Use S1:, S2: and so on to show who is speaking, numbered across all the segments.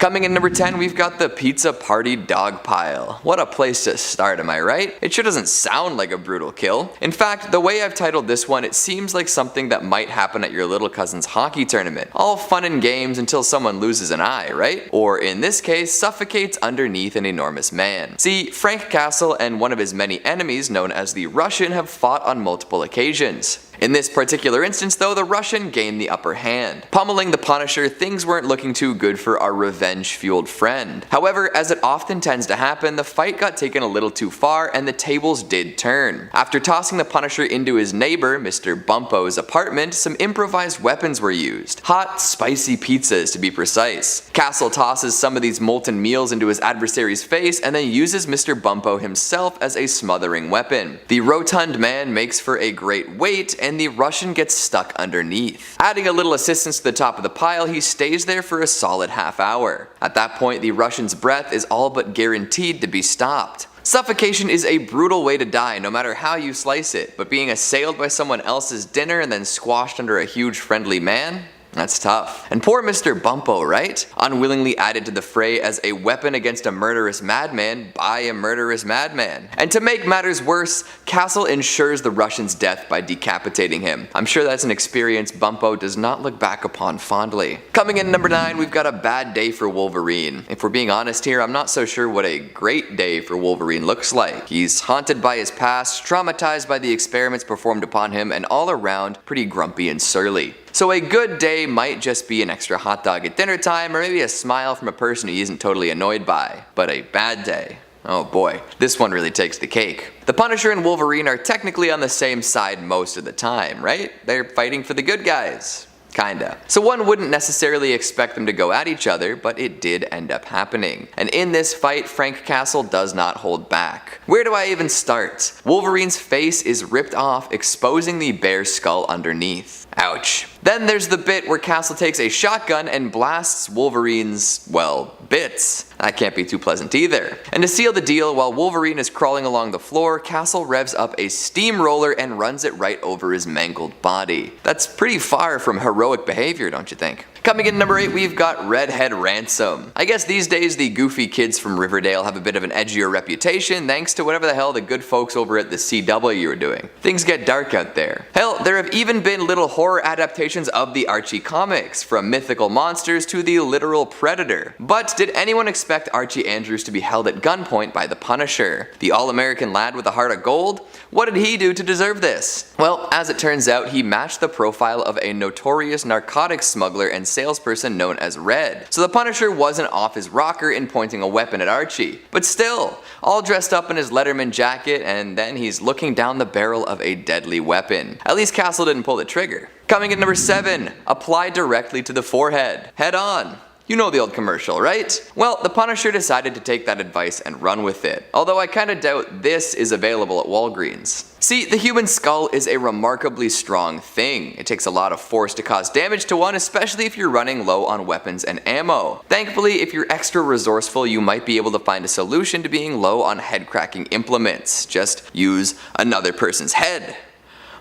S1: Coming in number 10, we've got the Pizza Party Dog Pile. What a place to start, am I right? It sure doesn't sound like a brutal kill. In fact, the way I've titled this one, it seems like something that might happen at your little cousin's hockey tournament. All fun and games until someone loses an eye, right? Or in this case, suffocates underneath an enormous man. See, Frank Castle and one of his many enemies known as the Russian have fought on multiple occasions. In this particular instance though, the Russian gained the upper hand. Pummeling the Punisher, things weren't looking too good for our revenge-fueled friend. However, as it often tends to happen, the fight got taken a little too far and the tables did turn. After tossing the Punisher into his neighbor, Mr. Bumpo's apartment, some improvised weapons were used. Hot, spicy pizzas to be precise. Castle tosses some of these molten meals into his adversary's face and then uses Mr. Bumpo himself as a smothering weapon. The rotund man makes for a great weight and the Russian gets stuck underneath. Adding a little assistance to the top of the pile, he stays there for a solid half hour. At that point, the Russian's breath is all but guaranteed to be stopped. Suffocation is a brutal way to die no matter how you slice it, but being assailed by someone else's dinner and then squashed under a huge friendly man? That's tough. And poor Mr. Bumpo, right? Unwillingly added to the fray as a weapon against a murderous madman by a murderous madman. And to make matters worse, Castle ensures the Russian's death by decapitating him. I'm sure that's an experience Bumpo does not look back upon fondly. Coming in number 9, we've got a bad day for Wolverine. If we're being honest here, I'm not so sure what a great day for Wolverine looks like. He's haunted by his past, traumatized by the experiments performed upon him, and all around pretty grumpy and surly. So a good day might just be an extra hot dog at dinner time or maybe a smile from a person he isn't totally annoyed by. But a bad day, oh boy, this one really takes the cake. The Punisher and Wolverine are technically on the same side most of the time, right? They're fighting for the good guys. Kinda. So one wouldn't necessarily expect them to go at each other, but it did end up happening. And in this fight, Frank Castle does not hold back. Where do I even start? Wolverine's face is ripped off, exposing the bare skull underneath. Ouch. Then there's the bit where Castle takes a shotgun and blasts Wolverine's, well, bits. That can't be too pleasant either. And to seal the deal, while Wolverine is crawling along the floor, Castle revs up a steamroller and runs it right over his mangled body. That's pretty far from heroic behavior, don't you think? Coming in number 8, we've got Redhead Ransom. I guess these days the goofy kids from Riverdale have a bit of an edgier reputation thanks to whatever the hell the good folks over at the CW are doing. Things get dark out there. Hell, there have even been little horror adaptations of the Archie comics, from mythical monsters to the literal predator. But did anyone expect Archie Andrews to be held at gunpoint by the Punisher? The all-American lad with a heart of gold? What did he do to deserve this? Well, as it turns out, he matched the profile of a notorious narcotics smuggler and salesperson known as Red. So the Punisher wasn't off his rocker in pointing a weapon at Archie. But still, all dressed up in his Letterman jacket, and then he's looking down the barrel of a deadly weapon. At least Castle didn't pull the trigger. Coming in number 7, apply directly to the forehead. Head on. You know the old commercial, right? Well, the Punisher decided to take that advice and run with it, although I kinda doubt this is available at Walgreens. See, the human skull is a remarkably strong thing. It takes a lot of force to cause damage to one, especially if you're running low on weapons and ammo. Thankfully, if you're extra resourceful, you might be able to find a solution to being low on head-cracking implements. Just use another person's head.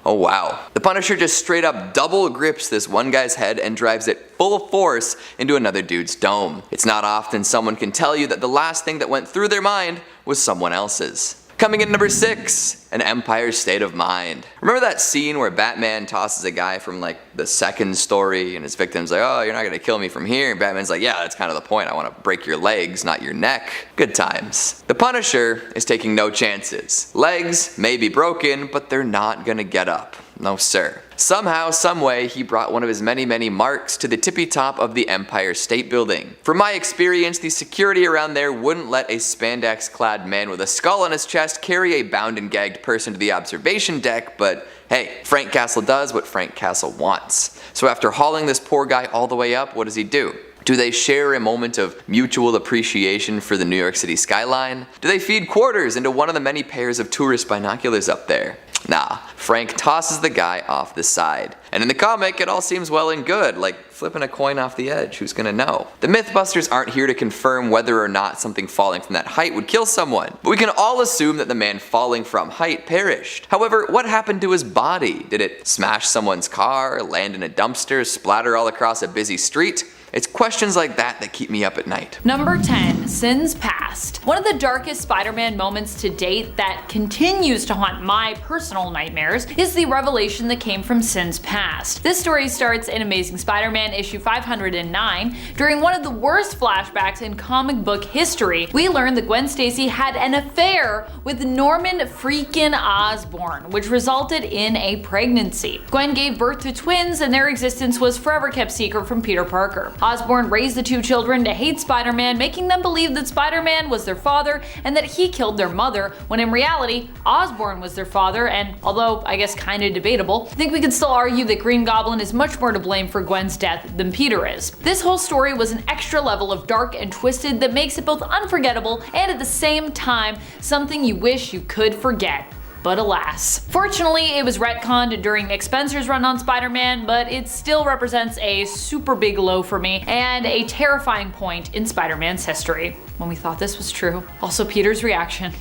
S1: Oh wow. The Punisher just straight up double grips this one guy's head and drives it full force into another dude's dome. It's not often someone can tell you that the last thing that went through their mind was someone else's. Coming in number 6, An Empire's State of Mind. Remember that scene where Batman tosses a guy from like the second story and his victim's like, oh, you're not gonna kill me from here, and Batman's like, yeah, that's kind of the point, I want to break your legs, not your neck. Good times. The Punisher is taking no chances. Legs may be broken, but they're not gonna get up. No sir. Somehow, someway, he brought one of his many marks to the tippy top of the Empire State Building. From my experience, the security around there wouldn't let a spandex-clad man with a skull on his chest carry a bound and gagged person to the observation deck, but hey, Frank Castle does what Frank Castle wants. So after hauling this poor guy all the way up, what does he do? Do they share a moment of mutual appreciation for the New York City skyline? Do they feed quarters into one of the many pairs of tourist binoculars up there? Nah, Frank tosses the guy off the side. And in the comic, it all seems well and good, like flipping a coin off the edge, who's gonna know? The Mythbusters aren't here to confirm whether or not something falling from that height would kill someone, but we can all assume that the man falling from height perished. However, what happened to his body? Did it smash someone's car, land in a dumpster, splatter all across a busy street? It's questions like that that keep me up at night.
S2: Number 10. Sins Past. One of the darkest Spider-Man moments to date that continues to haunt my personal nightmares is the revelation that came from Sins Past. This story starts in Amazing Spider-Man issue 509. During one of the worst flashbacks in comic book history, we learn that Gwen Stacy had an affair with Norman freaking Osborn, which resulted in a pregnancy. Gwen gave birth to twins, and their existence was forever kept secret from Peter Parker. Osborn raised the two children to hate Spider-Man, making them believe that Spider-Man was their father and that he killed their mother, when in reality, Osborn was their father, and although I guess kinda debatable, I think we could still argue that Green Goblin is much more to blame for Gwen's death than Peter is. This whole story was an extra level of dark and twisted that makes it both unforgettable and at the same time something you wish you could forget. But alas. Fortunately, it was retconned during Nick Spencer's run on Spider-Man, but it still represents a super big low for me and a terrifying point in Spider-Man's history. When we thought this was true. Also, Peter's reaction.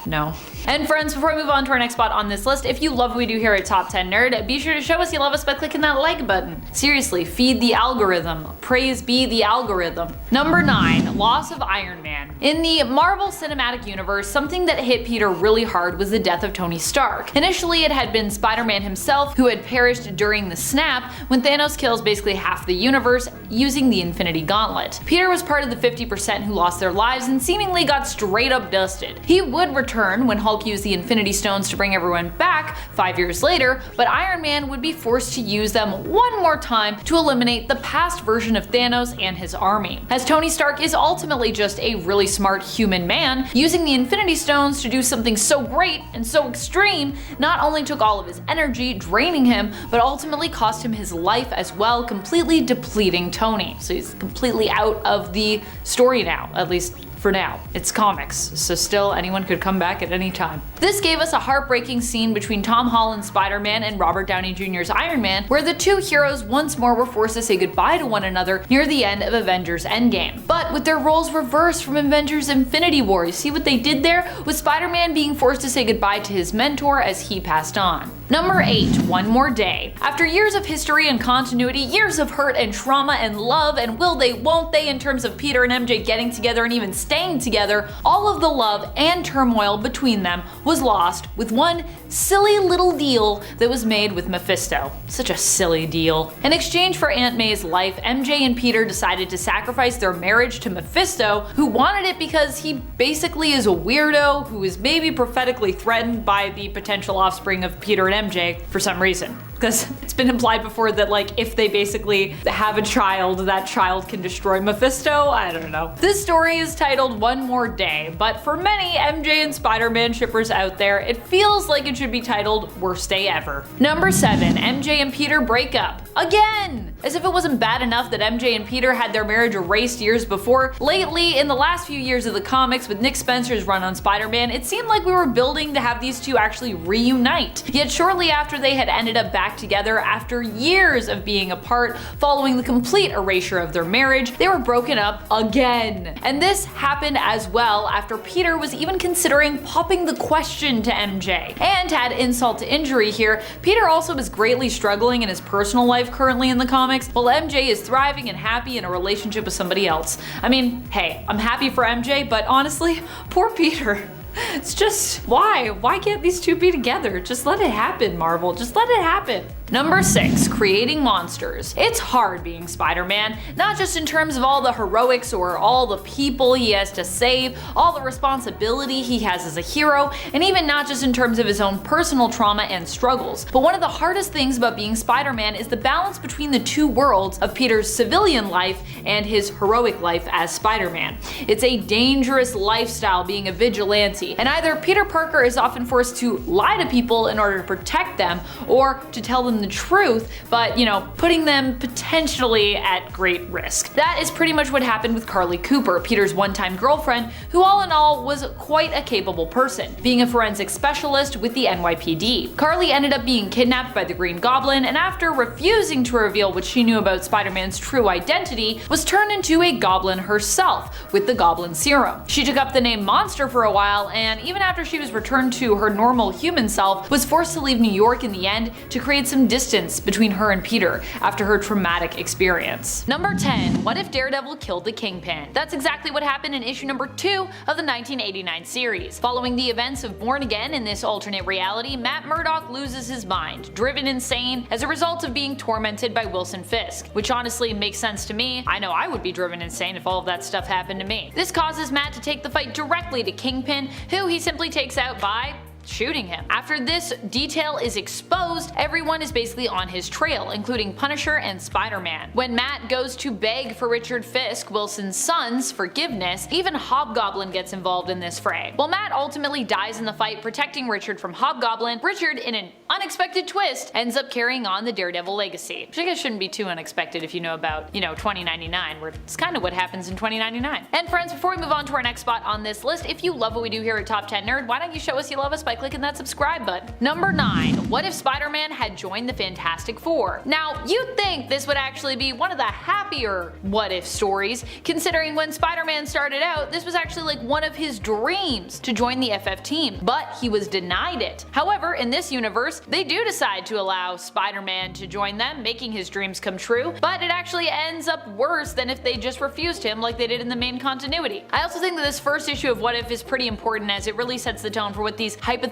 S2: No. And friends, before we move on to our next spot on this list, if you love what we do here at Top 10 Nerd, be sure to show us you love us by clicking that like button. Seriously, feed the algorithm. Praise be the algorithm. Number 9. Loss of Iron Man. In the Marvel Cinematic Universe, something that hit Peter really hard was the death of Tony Stark. Initially, it had been Spider-Man himself who had perished during the snap when Thanos kills basically half the universe using the Infinity Gauntlet. Peter was part of the 50% who lost their lives and seemingly got straight up dusted. He would return when Hulk used the Infinity Stones to bring everyone back 5 years later, but Iron Man would be forced to use them one more time to eliminate the past version of Thanos and his army. As Tony Stark is ultimately just a really smart human man, using the Infinity Stones to do something so great and so extreme not only took all of his energy, draining him, but ultimately cost him his life as well, completely depleting Tony. So he's completely out of the story now, at least for now. It's comics, so still anyone could come back at any time. This gave us a heartbreaking scene between Tom Holland's Spider-Man and Robert Downey Jr.'s Iron Man, where the two heroes once more were forced to say goodbye to one another near the end of Avengers Endgame. But with their roles reversed from Avengers Infinity War. You see what they did there? With Spider-Man being forced to say goodbye to his mentor as he passed on. Number 8. One More Day. After years of history and continuity, years of hurt and trauma and love and will they won't they in terms of Peter and MJ getting together and even staying together, all of the love and turmoil between them was lost with one silly little deal that was made with Mephisto. Such a silly deal. In exchange for Aunt May's life, MJ and Peter decided to sacrifice their marriage to Mephisto, who wanted it because he basically is a weirdo who is maybe prophetically threatened by the potential offspring of Peter and MJ for some reason. Because it's been implied before that like if they basically have a child, that child can destroy Mephisto. I don't know. This story is titled One More Day, but for many MJ and Spider-Man shippers out there, it feels like it should be titled Worst Day Ever. Number 7. MJ and Peter break up. Again! As if it wasn't bad enough that MJ and Peter had their marriage erased years before, lately, in the last few years of the comics with Nick Spencer's run on Spider-Man, it seemed like we were building to have these two actually reunite. Yet shortly after they had ended up back together after years of being apart, following the complete erasure of their marriage, they were broken up again. And this happened as well after Peter was even considering popping the question to MJ. And to add insult to injury here, Peter also is greatly struggling in his personal life currently in the comics, while MJ is thriving and happy in a relationship with somebody else. I mean, hey, I'm happy for MJ, but honestly, poor Peter. It's just, why? Why can't these two be together? Just let it happen, Marvel. Just let it happen. Number 6. Creating monsters. It's hard being Spider-Man, not just in terms of all the heroics or all the people he has to save, all the responsibility he has as a hero, and even not just in terms of his own personal trauma and struggles. But one of the hardest things about being Spider-Man is the balance between the two worlds of Peter's civilian life and his heroic life as Spider-Man. It's a dangerous lifestyle being a vigilante, and either Peter Parker is often forced to lie to people in order to protect them, or to tell them the truth, but putting them potentially at great risk. That is pretty much what happened with Carly Cooper, Peter's one-time girlfriend, who all in all was quite a capable person, being a forensic specialist with the NYPD. Carly ended up being kidnapped by the Green Goblin, and after refusing to reveal what she knew about Spider-Man's true identity, was turned into a goblin herself with the Goblin Serum. She took up the name Monster for a while, and even after she was returned to her normal human self, was forced to leave New York in the end to create some some distance between her and Peter after her traumatic experience. Number 10. What if Daredevil killed the Kingpin? That's exactly what happened in issue number 2 of the 1989 series. Following the events of Born Again in this alternate reality, Matt Murdock loses his mind, driven insane as a result of being tormented by Wilson Fisk, which honestly makes sense to me. I know I would be driven insane if all of that stuff happened to me. This causes Matt to take the fight directly to Kingpin, who he simply takes out by shooting him. After this detail is exposed, everyone is basically on his trail, including Punisher and Spider-Man. When Matt goes to beg for Richard Fisk, Wilson's son's, forgiveness, even Hobgoblin gets involved in this fray. While Matt ultimately dies in the fight protecting Richard from Hobgoblin, Richard, in an unexpected twist, ends up carrying on the Daredevil legacy. Which I guess shouldn't be too unexpected if you know about, 2099, where it's kind of what happens in 2099. And friends, before we move on to our next spot on this list, if you love what we do here at Top 10 Nerd, why don't you show us you love us by clicking that subscribe button. Number 9. What if Spider-Man had joined the Fantastic Four? Now, you'd think this would actually be one of the happier what if stories, considering when Spider-Man started out, this was actually like one of his dreams to join the FF team, but he was denied it. However, in this universe, they do decide to allow Spider-Man to join them, making his dreams come true, but it actually ends up worse than if they just refused him like they did in the main continuity. I also think that this first issue of What If is pretty important as it really sets the tone for what these hypothetical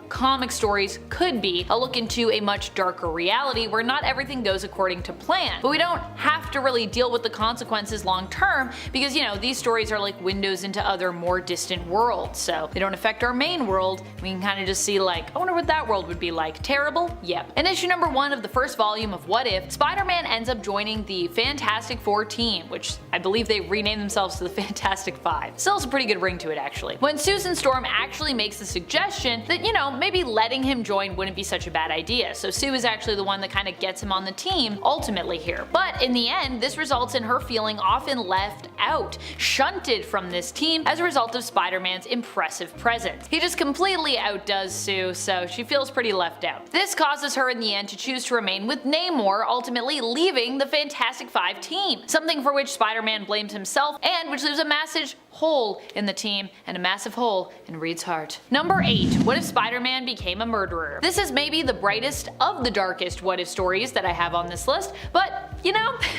S2: comic stories could be, a look into a much darker reality where not everything goes according to plan. But we don't have to really deal with the consequences long term because, these stories are like windows into other more distant worlds, so they don't affect our main world. We can kind of just see like, I wonder what that world would be like. Terrible? Yep. In issue number 1 of the first volume of What If, Spider-Man ends up joining the Fantastic Four team, which I believe they renamed themselves to the Fantastic Five. Still has a pretty good ring to it actually. When Susan Storm actually makes the suggestion that, maybe letting him join wouldn't be such a bad idea, so Sue is actually the one that kind of gets him on the team ultimately here. But in the end, this results in her feeling often left out, shunted from this team as a result of Spider-Man's impressive presence. He just completely outdoes Sue, so she feels pretty left out. This causes her in the end to choose to remain with Namor, ultimately leaving the Fantastic Five team, something for which Spider-Man blames himself and which leaves a massive hole in the team and a massive hole in Reed's heart. Number 8. What if Spider-Man became a murderer? This is maybe the brightest of the darkest what if stories that I have on this list, but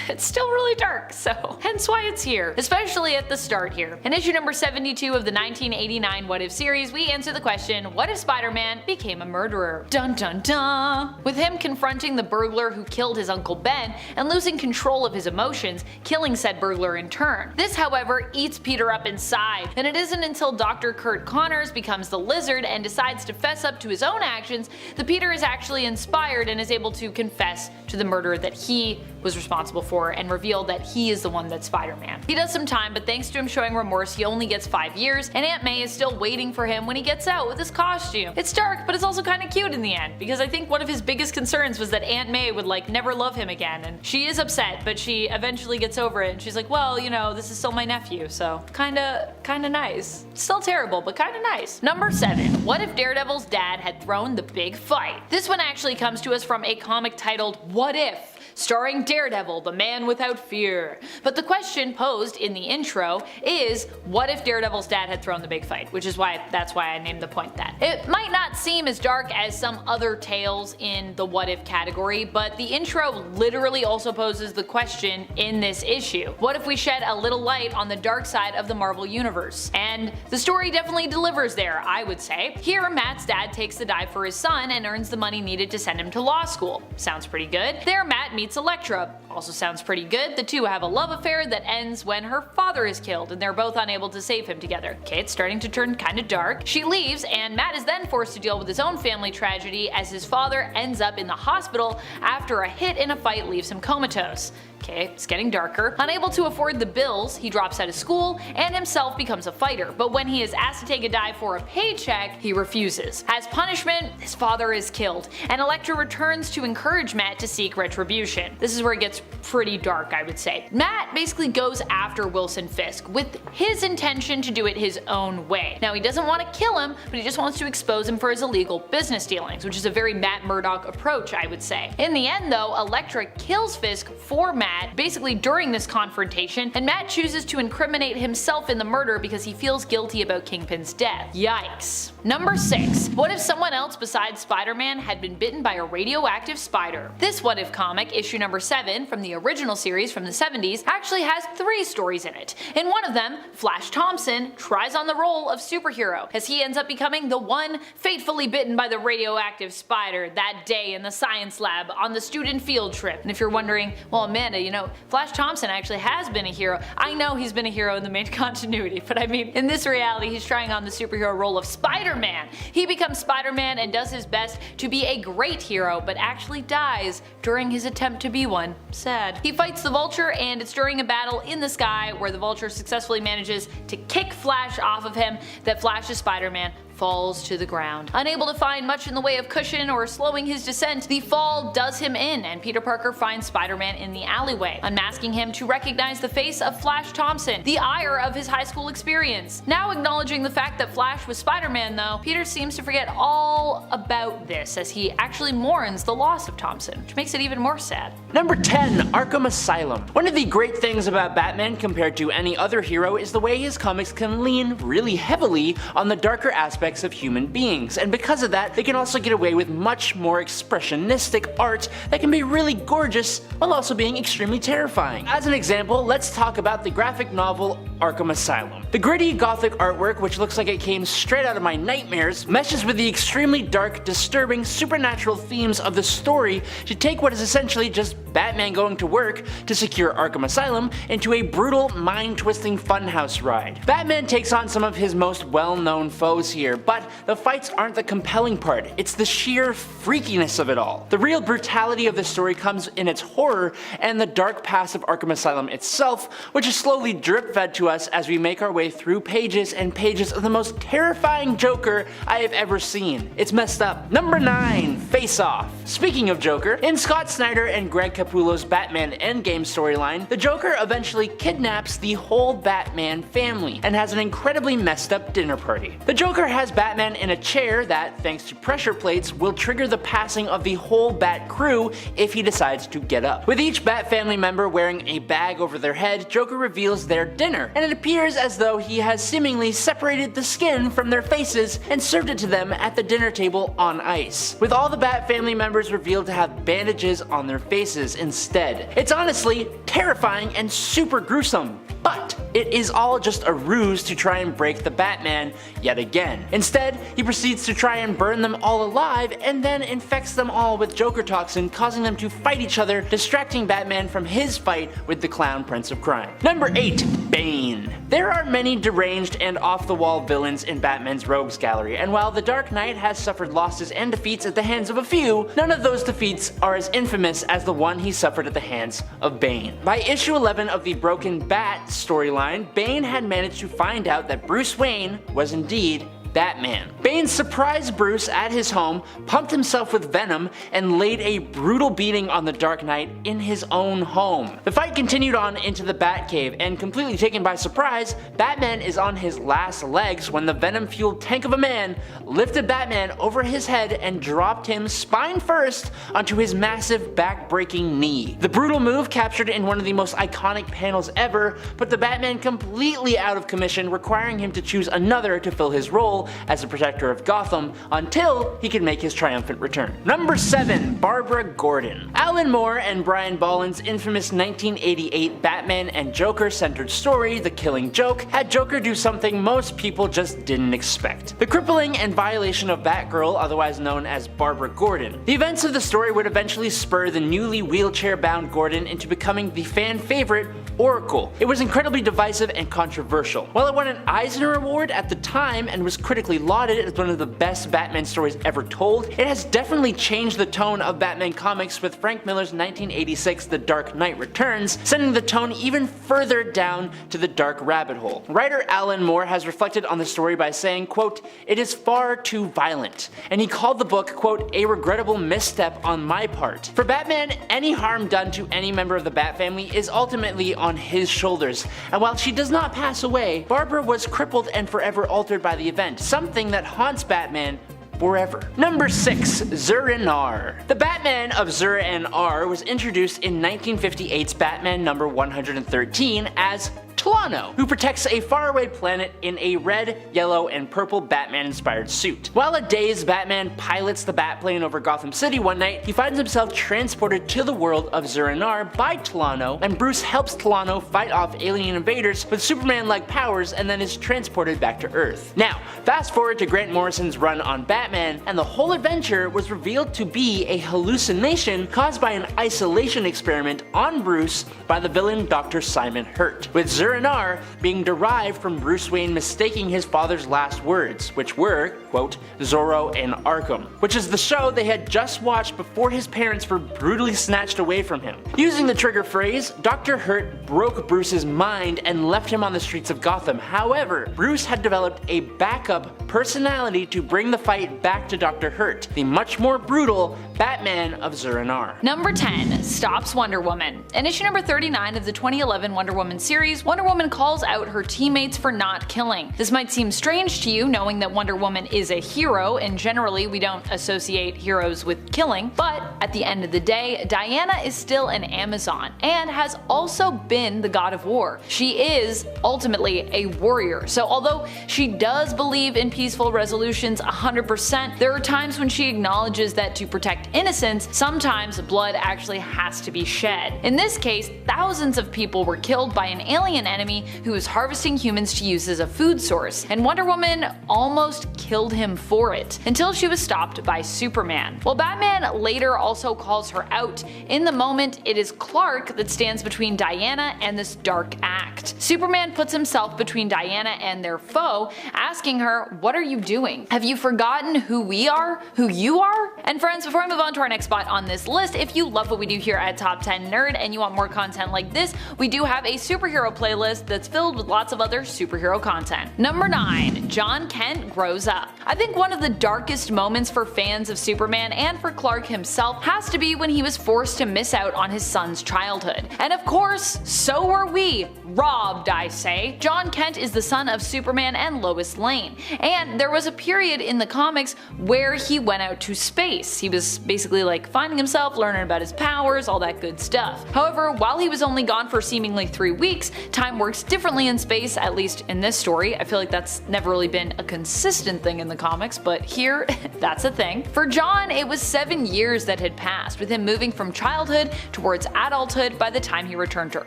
S2: it's still really dark, so hence why it's here, especially at the start here. In issue number 72 of the 1989 What If series, we answer the question, what if Spider-Man became a murderer? Dun dun dun! With him confronting the burglar who killed his Uncle Ben and losing control of his emotions, killing said burglar in turn. This, however, eats Peter up inside, and it isn't until Dr. Kurt Connors becomes the Lizard and decides to fess up to his own actions that Peter is actually inspired and is able to confess to the murder that he was responsible for and reveal that he is the one that's Spider-Man. He does some time, but thanks to him showing remorse, he only gets 5 years, and Aunt May is still waiting for him when he gets out with his costume. It's dark, but it's also kind of cute in the end, because I think one of his biggest concerns was that Aunt May would never love him again, and she is upset, but she eventually gets over it, and she's like, well, this is still my nephew, so kinda nice. Still terrible, but kinda nice. Number 7. What if Daredevil's dad had thrown the big fight? This one actually comes to us from a comic titled What If?, starring Daredevil, the man without fear. But the question posed in the intro is, what if Daredevil's dad had thrown the big fight? Which is that's why I named the point that. It might not seem as dark as some other tales in the what if category, but the intro literally also poses the question in this issue. What if we shed a little light on the dark side of the Marvel Universe? And the story definitely delivers there, I would say. Here, Matt's dad takes the dive for his son and earns the money needed to send him to law school. Sounds pretty good. There, Matt meets Elektra. Also sounds pretty good. The two have a love affair that ends when her father is killed and they're both unable to save him together. Okay, it's starting to turn kinda dark. She leaves and Matt is then forced to deal with his own family tragedy as his father ends up in the hospital after a hit in a fight leaves him comatose. Okay, it's getting darker. Unable to afford the bills, he drops out of school and himself becomes a fighter, but when he is asked to take a dive for a paycheck, he refuses. As punishment, his father is killed, and Elektra returns to encourage Matt to seek retribution. This is where it gets pretty dark, I would say. Matt basically goes after Wilson Fisk with his intention to do it his own way. Now, he doesn't want to kill him, but he just wants to expose him for his illegal business dealings, which is a very Matt Murdock approach, I would say. In the end though, Elektra kills Fisk for Matt Matt basically during this confrontation, and Matt chooses to incriminate himself in the murder because he feels guilty about Kingpin's death. Yikes. Number 6. What if someone else besides Spider-Man had been bitten by a radioactive spider? This What If comic, issue number 7 from the original series from the 70s, actually has 3 stories in it. In one of them, Flash Thompson tries on the role of superhero, as he ends up becoming the one fatefully bitten by the radioactive spider that day in the science lab on the student field trip. And if you're wondering, well Amanda, you know, Flash Thompson actually has been a hero. I know he's been a hero in the main continuity, but I mean, in this reality he's trying on the superhero role of Spider-Man. He becomes Spider-Man and does his best to be a great hero, but actually dies during his attempt to be one. Sad. He fights the Vulture, and it's during a battle in the sky where the Vulture successfully manages to kick Flash off of him that Flash's Spider-Man falls to the ground. Unable to find much in the way of cushion or slowing his descent, the fall does him in, and Peter Parker finds Spider-Man in the alleyway, unmasking him to recognize the face of Flash Thompson, the ire of his high school experience. Now acknowledging the fact that Flash was Spider-Man though, Peter seems to forget all about this as he actually mourns the loss of Thompson, which makes it even more sad.
S3: Number 10. Arkham Asylum. One of the great things about Batman compared to any other hero is the way his comics can lean really heavily on the darker aspects of human beings, and because of that they can also get away with much more expressionistic art that can be really gorgeous while also being extremely terrifying. As an example, let's talk about the graphic novel Arkham Asylum. The gritty gothic artwork, which looks like it came straight out of my nightmares, meshes with the extremely dark, disturbing, supernatural themes of the story to take what is essentially just Batman going to work to secure Arkham Asylum into a brutal, mind-twisting funhouse ride. Batman takes on some of his most well-known foes here, but the fights aren't the compelling part, it's the sheer freakiness of it all. The real brutality of the story comes in its horror and the dark past of Arkham Asylum itself, which is slowly drip-fed to us as we make our way through pages and pages of the most terrifying Joker I have ever seen. It's messed up. Number 9. Face Off. Speaking of Joker, in Scott Snyder and Greg Capullo's Batman Endgame storyline, the Joker eventually kidnaps the whole Batman family and has an incredibly messed up dinner party. The Joker has Batman in a chair that, thanks to pressure plates, will trigger the passing of the whole Bat crew if he decides to get up. With each Bat family member wearing a bag over their head, Joker reveals their dinner, and it appears as though he has seemingly separated the skin from their faces and served it to them at the dinner table on ice, with all the Bat family members revealed to have bandages on their faces instead. It's honestly terrifying and super gruesome, but it is all just a ruse to try and break the Batman yet again. Instead, he proceeds to try and burn them all alive and then infects them all with Joker toxin, causing them to fight each other, distracting Batman from his fight with the Clown Prince of Crime. Number 8. Bane. There are many deranged and off-the-wall villains in Batman's rogues gallery, and while the Dark Knight has suffered losses and defeats at the hands of a few, none of those defeats are as infamous as the one he suffered at the hands of Bane. By issue 11 of the Broken Bat storyline, Bane had managed to find out that Bruce Wayne was indeed Batman. Bane surprised Bruce at his home, pumped himself with venom, and laid a brutal beating on the Dark Knight in his own home. The fight continued on into the Batcave, and completely taken by surprise, Batman is on his last legs when the venom-fueled tank of a man lifted Batman over his head and dropped him spine first onto his massive back-breaking knee. The brutal move captured in one of the most iconic panels ever put the Batman completely out of commission, requiring him to choose another to fill his role as the protector of Gotham until he could make his triumphant return. Number 7. Barbara Gordon. Alan Moore and Brian Bolland's infamous 1988 Batman and Joker centered story, The Killing Joke, had Joker do something most people just didn't expect: the crippling and violation of Batgirl, otherwise known as Barbara Gordon. The events of the story would eventually spur the newly wheelchair-bound Gordon into becoming the fan favorite Oracle. It was incredibly divisive and controversial. While it won an Eisner Award at the time and was critically lauded as one of the best Batman stories ever told, it has definitely changed the tone of Batman comics with Frank Miller's 1986 The Dark Knight Returns, sending the tone even further down to the dark rabbit hole. Writer Alan Moore has reflected on the story by saying, quote, "It is far too violent," and he called the book, quote, "a regrettable misstep on my part." For Batman, any harm done to any member of the Bat family is ultimately on his shoulders, and while she does not pass away, Barbara was crippled and forever altered by the event, something that haunts Batman forever. Number 6. Zur-En-Arrh. The Batman of Zur-En-Arrh was introduced in 1958's Batman number 113 as Toronto, who protects a faraway planet in a red, yellow, and purple Batman-inspired suit. While a dazed Batman pilots the Batplane over Gotham City one night, he finds himself transported to the world of Zur-En-Arrh by Toronto, and Bruce helps Toronto fight off alien invaders with Superman-like powers and then is transported back to Earth. Now, fast forward to Grant Morrison's run on Batman, and the whole adventure was revealed to be a hallucination caused by an isolation experiment on Bruce by the villain Dr. Simon Hurt, with Zur-En-Arrh being derived from Bruce Wayne mistaking his father's last words, which were, quote, Zorro and Arkham, which is the show they had just watched before his parents were brutally snatched away from him. Using the trigger phrase, Dr. Hurt broke Bruce's mind and left him on the streets of Gotham. However, Bruce had developed a backup personality to bring the fight back to Dr. Hurt, the much more brutal Batman of Zur-En-Arrh.
S2: Number 10. Stops Wonder Woman. In issue number 39 of the 2011 Wonder Woman series, Wonder Woman calls out her teammates for not killing. This might seem strange to you, knowing that Wonder Woman is a hero, and generally we don't associate heroes with killing, but at the end of the day, Diana is still an Amazon, and has also been the god of war. She is ultimately a warrior, so although she does believe in peaceful resolutions 100%, there are times when she acknowledges that to protect innocence, sometimes blood actually has to be shed. In this case, thousands of people were killed by an alien enemy who was harvesting humans to use as a food source, and Wonder Woman almost killed him for it, until she was stopped by Superman. While Batman later also calls her out, in the moment it is Clark that stands between Diana and this dark act. Superman puts himself between Diana and their foe, asking her, "What are you doing? Have you forgotten who we are? Who you are?" And friends, before I move on to our next spot on this list, if you love what we do here at Top 10 Nerd and you want more content like this, we do have a superhero playlist that's filled with lots of other superhero content. Number 9. Jon Kent grows up. I think one of the darkest moments for fans of Superman and for Clark himself has to be when he was forced to miss out on his son's childhood. And of course, so were we. Robbed, I say. Jon Kent is the son of Superman and Lois Lane, and there was a period in the comics where he went out to space. He was basically like finding himself, learning about his powers, all that good stuff. However, while he was only gone for seemingly 3 weeks, time works differently in space, at least in this story. I feel like that's never really been a consistent thing in the comics, but here, that's a thing. For Jon, it was 7 years that had passed, with him moving from childhood towards adulthood by the time he returned to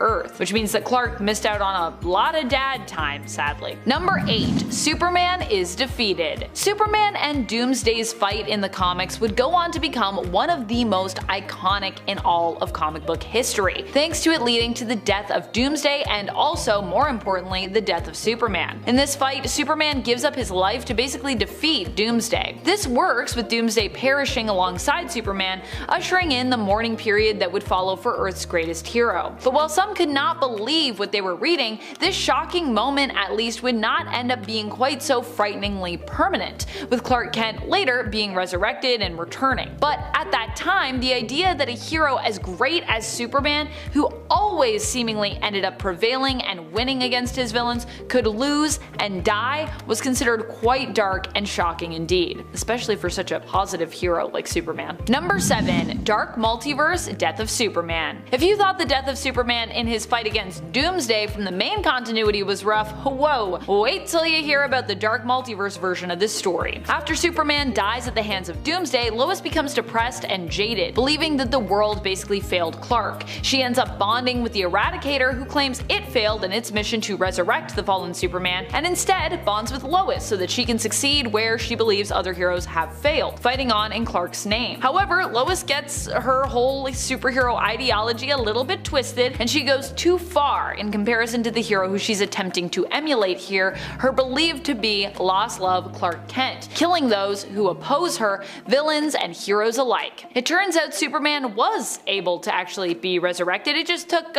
S2: Earth, which means that Clark missed out on a lot of dad time, sadly. Number 8. Superman is defeated. Superman and Doomsday's fight in the comics would go on to become one of the most iconic in all of comic book history, thanks to it leading to the death of Doomsday and also, more importantly, the death of Superman. In this fight, Superman gives up his life to basically defeat Doomsday. This works with Doomsday perishing alongside Superman, ushering in the mourning period that would follow for Earth's greatest hero. But while some could not believe what they were reading, this shocking moment at least would not end up being quite so frighteningly permanent, with Clark Kent later being resurrected and returning. But at that time, the idea that a hero as great as Superman, who always seemingly ended up prevailing and winning against his villains, could lose and die was considered quite dark and shocking indeed, especially for such a positive hero like Superman. Number 7. Dark Multiverse Death of Superman. If you thought the death of Superman in his fight against Doomsday from the main continuity was rough, whoa, wait till you hear about the Dark Multiverse version of this story. After Superman dies at the hands of Doomsday, Lois becomes depressed and jaded, believing that the world basically failed Clark. She ends up bonding with the Eradicator, who claims it failed in its mission to resurrect the fallen Superman, and instead bonds with Lois so that she can succeed where she believes other heroes have failed, fighting on in Clark's name. However, Lois gets her whole superhero ideology a little bit twisted, and she goes too far in comparison to the hero who she's attempting to emulate here, her believed to be lost love Clark Kent, killing those who oppose her, villains and heroes alike. It turns out Superman was able to actually be resurrected, it just took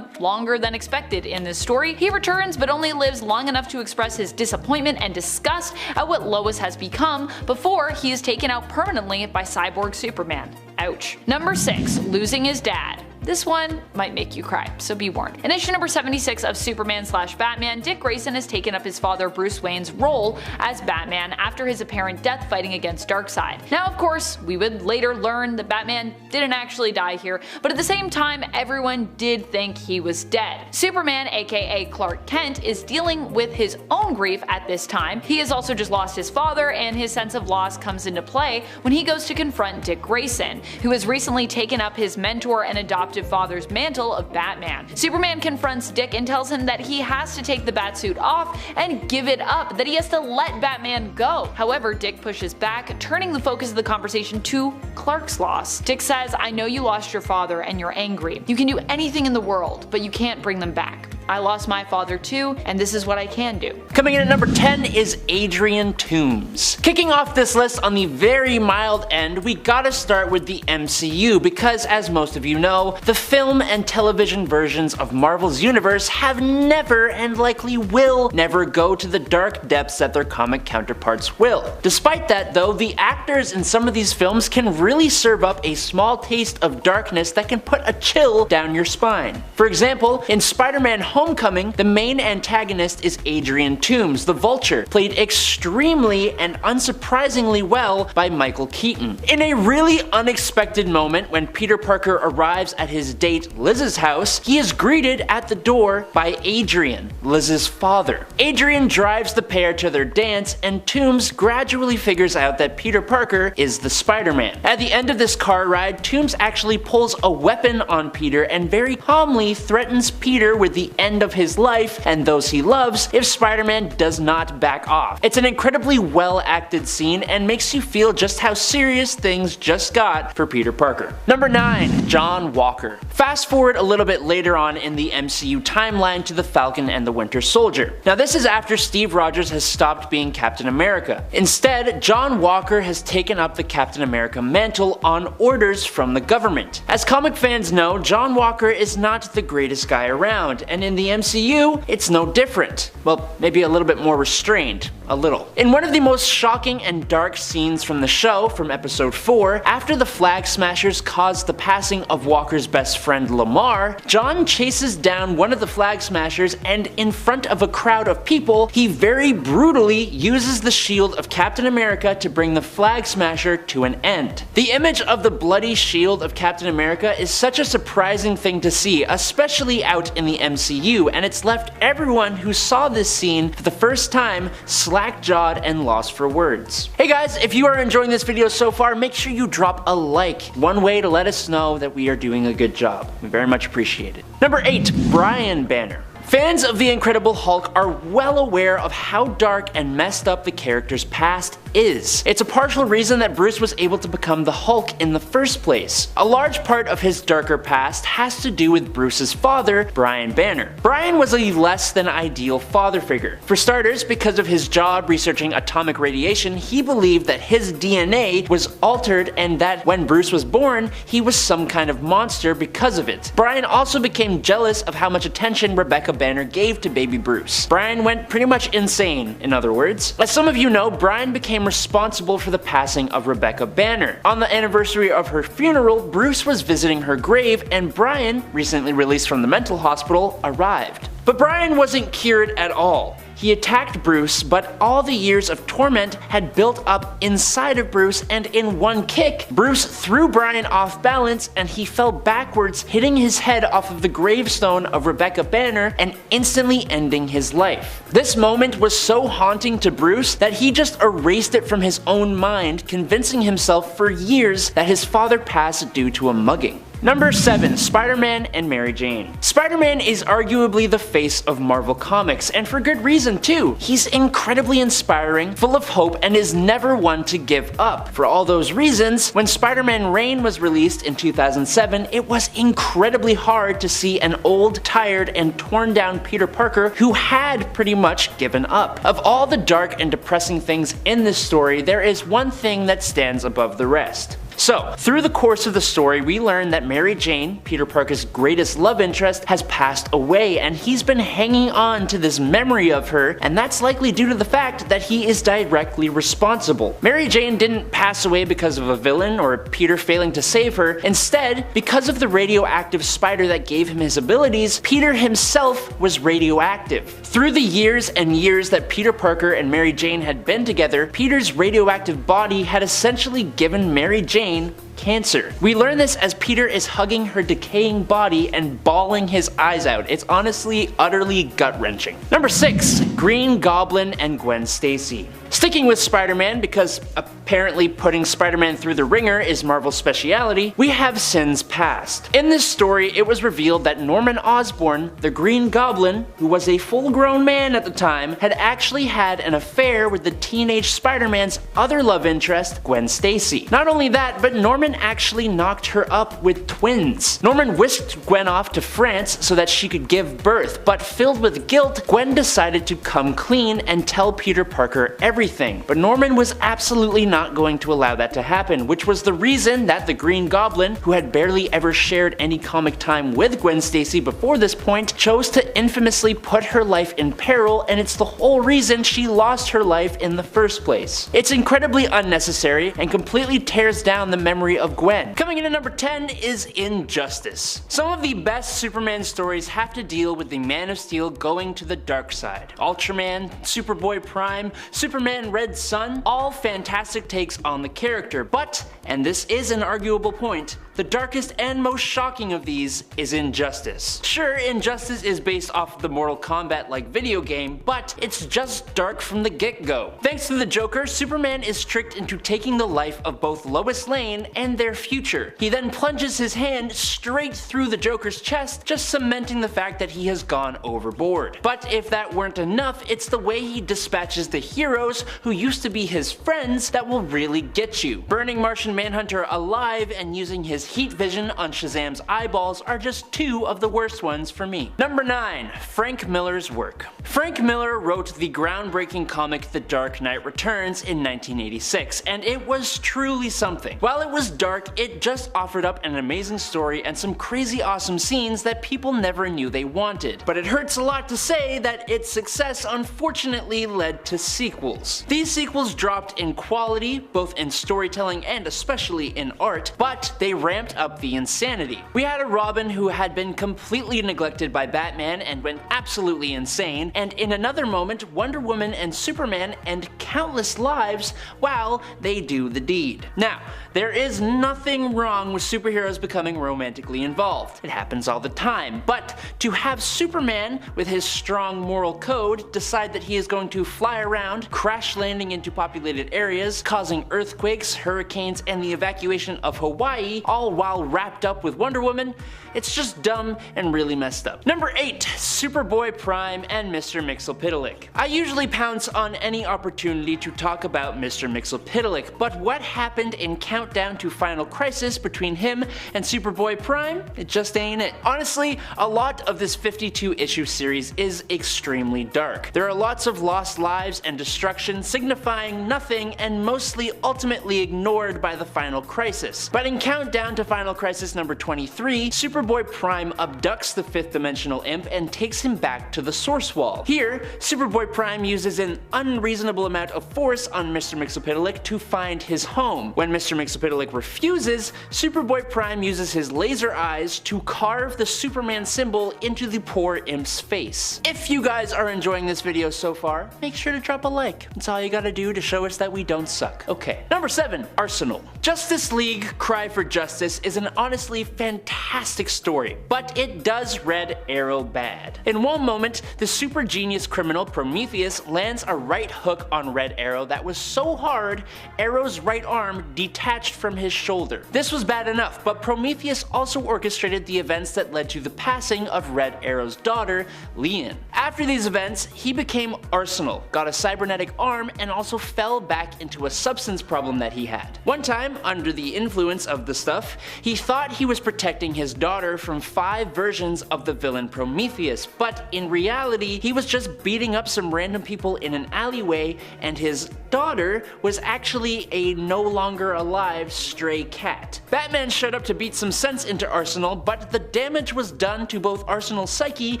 S2: longer than expected in this story. He returns but only lives long enough to express his disappointment and disgust at what Lois has become before he is taken out permanently by Cyborg Superman. Ouch. Number 6. Losing his dad. This one might make you cry, so be warned. In issue number 76 of Superman/Batman, Dick Grayson has taken up his father Bruce Wayne's role as Batman after his apparent death fighting against Darkseid. Now of course, we would later learn that Batman didn't actually die here, but at the same time everyone did think he was dead. Superman, aka Clark Kent, is dealing with his own grief at this time. He has also just lost his father, and his sense of loss comes into play when he goes to confront Dick Grayson, who has recently taken up his mentor and adoptive father's mantle of Batman. Superman confronts Dick and tells him that he has to take the Batsuit off and give it up, that he has to let Batman go. However, Dick pushes back, turning the focus of the conversation to Clark's loss. Dick says, "I know you lost your father and you're angry. You can do anything in the world, but you can't bring them back. I lost my father too, and this is what I can do."
S3: Coming in at number 10 is Adrian Toomes. Kicking off this list on the very mild end, we gotta start with the MCU because, as most of you know, the film and television versions of Marvel's universe have never and likely will never go to the dark depths that their comic counterparts will. Despite that though, the actors in some of these films can really serve up a small taste of darkness that can put a chill down your spine. For example, in Spider-Man Homecoming, the main antagonist is Adrian Toomes, the Vulture, played extremely and unsurprisingly well by Michael Keaton. In a really unexpected moment when Peter Parker arrives at his date Liz's house, he is greeted at the door by Adrian, Liz's father. Adrian drives the pair to their dance, and Toomes gradually figures out that Peter Parker is the Spider-Man. At the end of this car ride, Toomes actually pulls a weapon on Peter and very calmly threatens Peter with the end of his life and those he loves if Spider-Man does not back off. It's an incredibly well acted scene and makes you feel just how serious things just got for Peter Parker. Number 9. John Walker. Fast forward a little bit later on in the MCU timeline to the Falcon and the Winter Soldier. Now this is after Steve Rogers has stopped being Captain America. Instead, John Walker has taken up the Captain America mantle on orders from the government. As comic fans know, John Walker is not the greatest guy around, and in the MCU, it's no different. Well, maybe a little bit more restrained. A little. In one of the most shocking and dark scenes from the show, from episode 4, after the Flag Smashers caused the passing of Walker's best friend Lamar, John chases down one of the Flag Smashers, and in front of a crowd of people, he very brutally uses the shield of Captain America to bring the Flag Smasher to an end. The image of the bloody shield of Captain America is such a surprising thing to see, especially out in the MCU, and it's left everyone who saw this scene for the first time slack-jawed and lost for words. Hey guys, if you are enjoying this video so far, make sure you drop a like. One way to let us know that we are doing a good job. We very much appreciate it. Number 8. Brian Banner. Fans of The Incredible Hulk are well aware of how dark and messed up the character's past is. It's a partial reason that Bruce was able to become the Hulk in the first place. A large part of his darker past has to do with Bruce's father, Brian Banner. Brian was a less than ideal father figure. For starters, because of his job researching atomic radiation, he believed that his DNA was altered and that when Bruce was born, he was some kind of monster because of it. Brian also became jealous of how much attention Rebecca Banner gave to baby Bruce. Brian went pretty much insane, in other words. As some of you know, Brian became responsible for the passing of Rebecca Banner. On the anniversary of her funeral, Bruce was visiting her grave, and Brian, recently released from the mental hospital, arrived. But Brian wasn't cured at all. He attacked Bruce, but all the years of torment had built up inside of Bruce, and in one kick, Bruce threw Brian off balance and he fell backwards, hitting his head off of the gravestone of Rebecca Banner and instantly ending his life. This moment was so haunting to Bruce that he just erased it from his own mind, convincing himself for years that his father passed due to a mugging. Number 7. Spider-Man and Mary Jane. Spider-Man is arguably the face of Marvel Comics, and for good reason too. He's incredibly inspiring, full of hope, and is never one to give up. For all those reasons, when Spider-Man Reign was released in 2007, it was incredibly hard to see an old, tired, and torn down Peter Parker who had pretty much given up. Of all the dark and depressing things in this story, there is one thing that stands above the rest. So, through the course of the story, we learn that Mary Jane, Peter Parker's greatest love interest, has passed away, and he's been hanging on to this memory of her, and that's likely due to the fact that he is directly responsible. Mary Jane didn't pass away because of a villain or Peter failing to save her. Instead, because of the radioactive spider that gave him his abilities, Peter himself was radioactive. Through the years and years that Peter Parker and Mary Jane had been together, Peter's radioactive body had essentially given Mary Jane cancer. We learn this as Peter is hugging her decaying body and bawling his eyes out. It's honestly utterly gut-wrenching. Number 6. Green Goblin and Gwen Stacy. Sticking with Spider-Man, because apparently putting Spider-Man through the ringer is Marvel's speciality, we have Sins Past. In this story, it was revealed that Norman Osborn, the Green Goblin, who was a full-grown man at the time, had actually had an affair with the teenage Spider-Man's other love interest, Gwen Stacy. Not only that, but Norman actually knocked her up with twins. Norman whisked Gwen off to France so that she could give birth, but filled with guilt, Gwen decided to come clean and tell Peter Parker everything. But Norman was absolutely not going to allow that to happen, which was the reason that the Green Goblin, who had barely ever shared any comic time with Gwen Stacy before this point, chose to infamously put her life in peril, and it's the whole reason she lost her life in the first place. It's incredibly unnecessary and completely tears down the memory of Gwen. Coming in at number 10 is Injustice. Some of the best Superman stories have to deal with the Man of Steel going to the dark side. Ultraman, Superboy Prime, Superman Red Sun, all fantastic takes on the character, but, and this is an arguable point, the darkest and most shocking of these is Injustice. Sure, Injustice is based off of the Mortal Kombat-like video game, but it's just dark from the get-go. Thanks to the Joker, Superman is tricked into taking the life of both Lois Lane and their future. He then plunges his hand straight through the Joker's chest, just cementing the fact that he has gone overboard. But if that weren't enough, it's the way he dispatches the heroes who used to be his friends that will really get you. Burning Martian Manhunter alive and using his heat vision on Shazam's eyeballs are just two of the worst ones for me. Number 9. Frank Miller's work. Frank Miller wrote the groundbreaking comic The Dark Knight Returns in 1986, and it was truly something. While it was dark, it just offered up an amazing story and some crazy awesome scenes that people never knew they wanted. But it hurts a lot to say that its success unfortunately led to sequels. These sequels dropped in quality, both in storytelling and especially in art, but they ramped up the insanity. We had a Robin who had been completely neglected by Batman and went absolutely insane, and in another moment, Wonder Woman and Superman end countless lives while they do the deed. Now, there is nothing wrong with superheroes becoming romantically involved. It happens all the time, but to have Superman, with his strong moral code, decide that he is going to fly around, crash landing into populated areas, causing earthquakes, hurricanes, and the evacuation of Hawaii, all while wrapped up with Wonder Woman, it's just dumb and really messed up. Number 8. Superboy Prime and Mr. Mxyzptlk. I usually pounce on any opportunity to talk about Mr. Mxyzptlk, but what happened in Countdown to Final Crisis between him and Superboy Prime? It just ain't it. Honestly, a lot of this 52-issue series is extremely dark. There are lots of lost lives and destruction signifying nothing and mostly ultimately ignored by the Final Crisis. But in Countdown to Final Crisis number 23, Superboy Prime abducts the 5th dimensional imp and takes him back to the source wall. Here, Superboy Prime uses an unreasonable amount of force on Mr. Mxyzptlk to find his home. When Mr. Mxyzptlk refuses, Superboy Prime uses his laser eyes to carve the Superman symbol into the poor imp's face. If you guys are enjoying this video so far, make sure to drop a like. That's all you gotta do to show us that we don't suck. Okay. Number 7. Arsenal. Justice League Cry for Justice is an honestly fantastic story, but it does Red Arrow bad. In one moment, the super genius criminal Prometheus lands a right hook on Red Arrow that was so hard, Arrow's right arm detached from his shoulder. This was bad enough, but Prometheus also orchestrated the events that led to the passing of Red Arrow's daughter, Leon. After these events, he became Arsenal, got a cybernetic arm, and also fell back into a substance problem that he had. One time, under the influence of the stuff, stuff, he thought he was protecting his daughter from 5 versions of the villain Prometheus, but in reality, he was just beating up some random people in an alleyway, and his daughter was actually a no longer alive stray cat. Batman showed up to beat some sense into Arsenal, but the damage was done to both Arsenal's psyche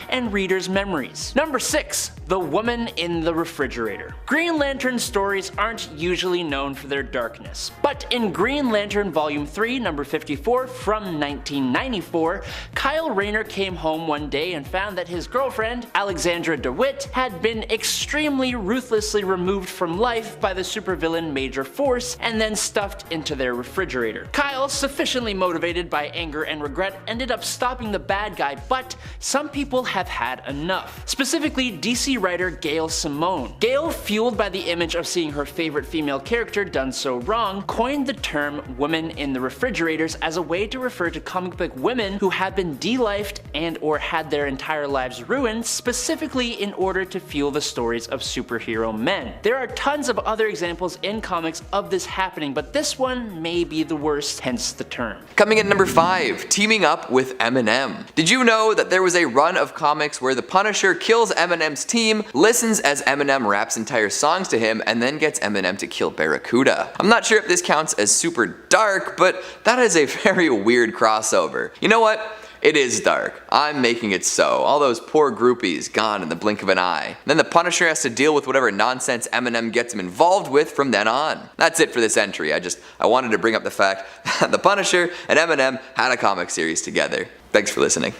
S3: and readers' memories. Number 6. The Woman in the Refrigerator. Green Lantern stories aren't usually known for their darkness, but in Green Lantern Volume 3, number 54 from 1994, Kyle Rayner came home one day and found that his girlfriend, Alexandra DeWitt, had been extremely ruthlessly removed from life by the supervillain Major Force and then stuffed into their refrigerator. Kyle, sufficiently motivated by anger and regret, ended up stopping the bad guy, but some people have had enough. Specifically, DC writer Gail Simone. Gail, fueled by the image of seeing her favorite female character done so wrong, coined the term women in the refrigerators as a way to refer to comic book women who have been de-lifed and or had their entire lives ruined specifically in order to fuel the stories of superhero men. There are tons of other examples in comics of this happening, but this one may be the worst, hence the term.
S1: Coming in number 5, teaming up with Eminem. Did you know that there was a run of comics where the Punisher kills Eminem's team, listens as Eminem raps entire songs to him, and then gets Eminem to kill Barracuda? I'm not sure if this counts as super dark, but that is a very weird crossover. You know what? It is dark. I'm making it so. All those poor groupies gone in the blink of an eye. Then the Punisher has to deal with whatever nonsense Eminem gets him involved with from then on. That's it for this entry. I wanted to bring up the fact that the Punisher and Eminem had a comic series together. Thanks for listening.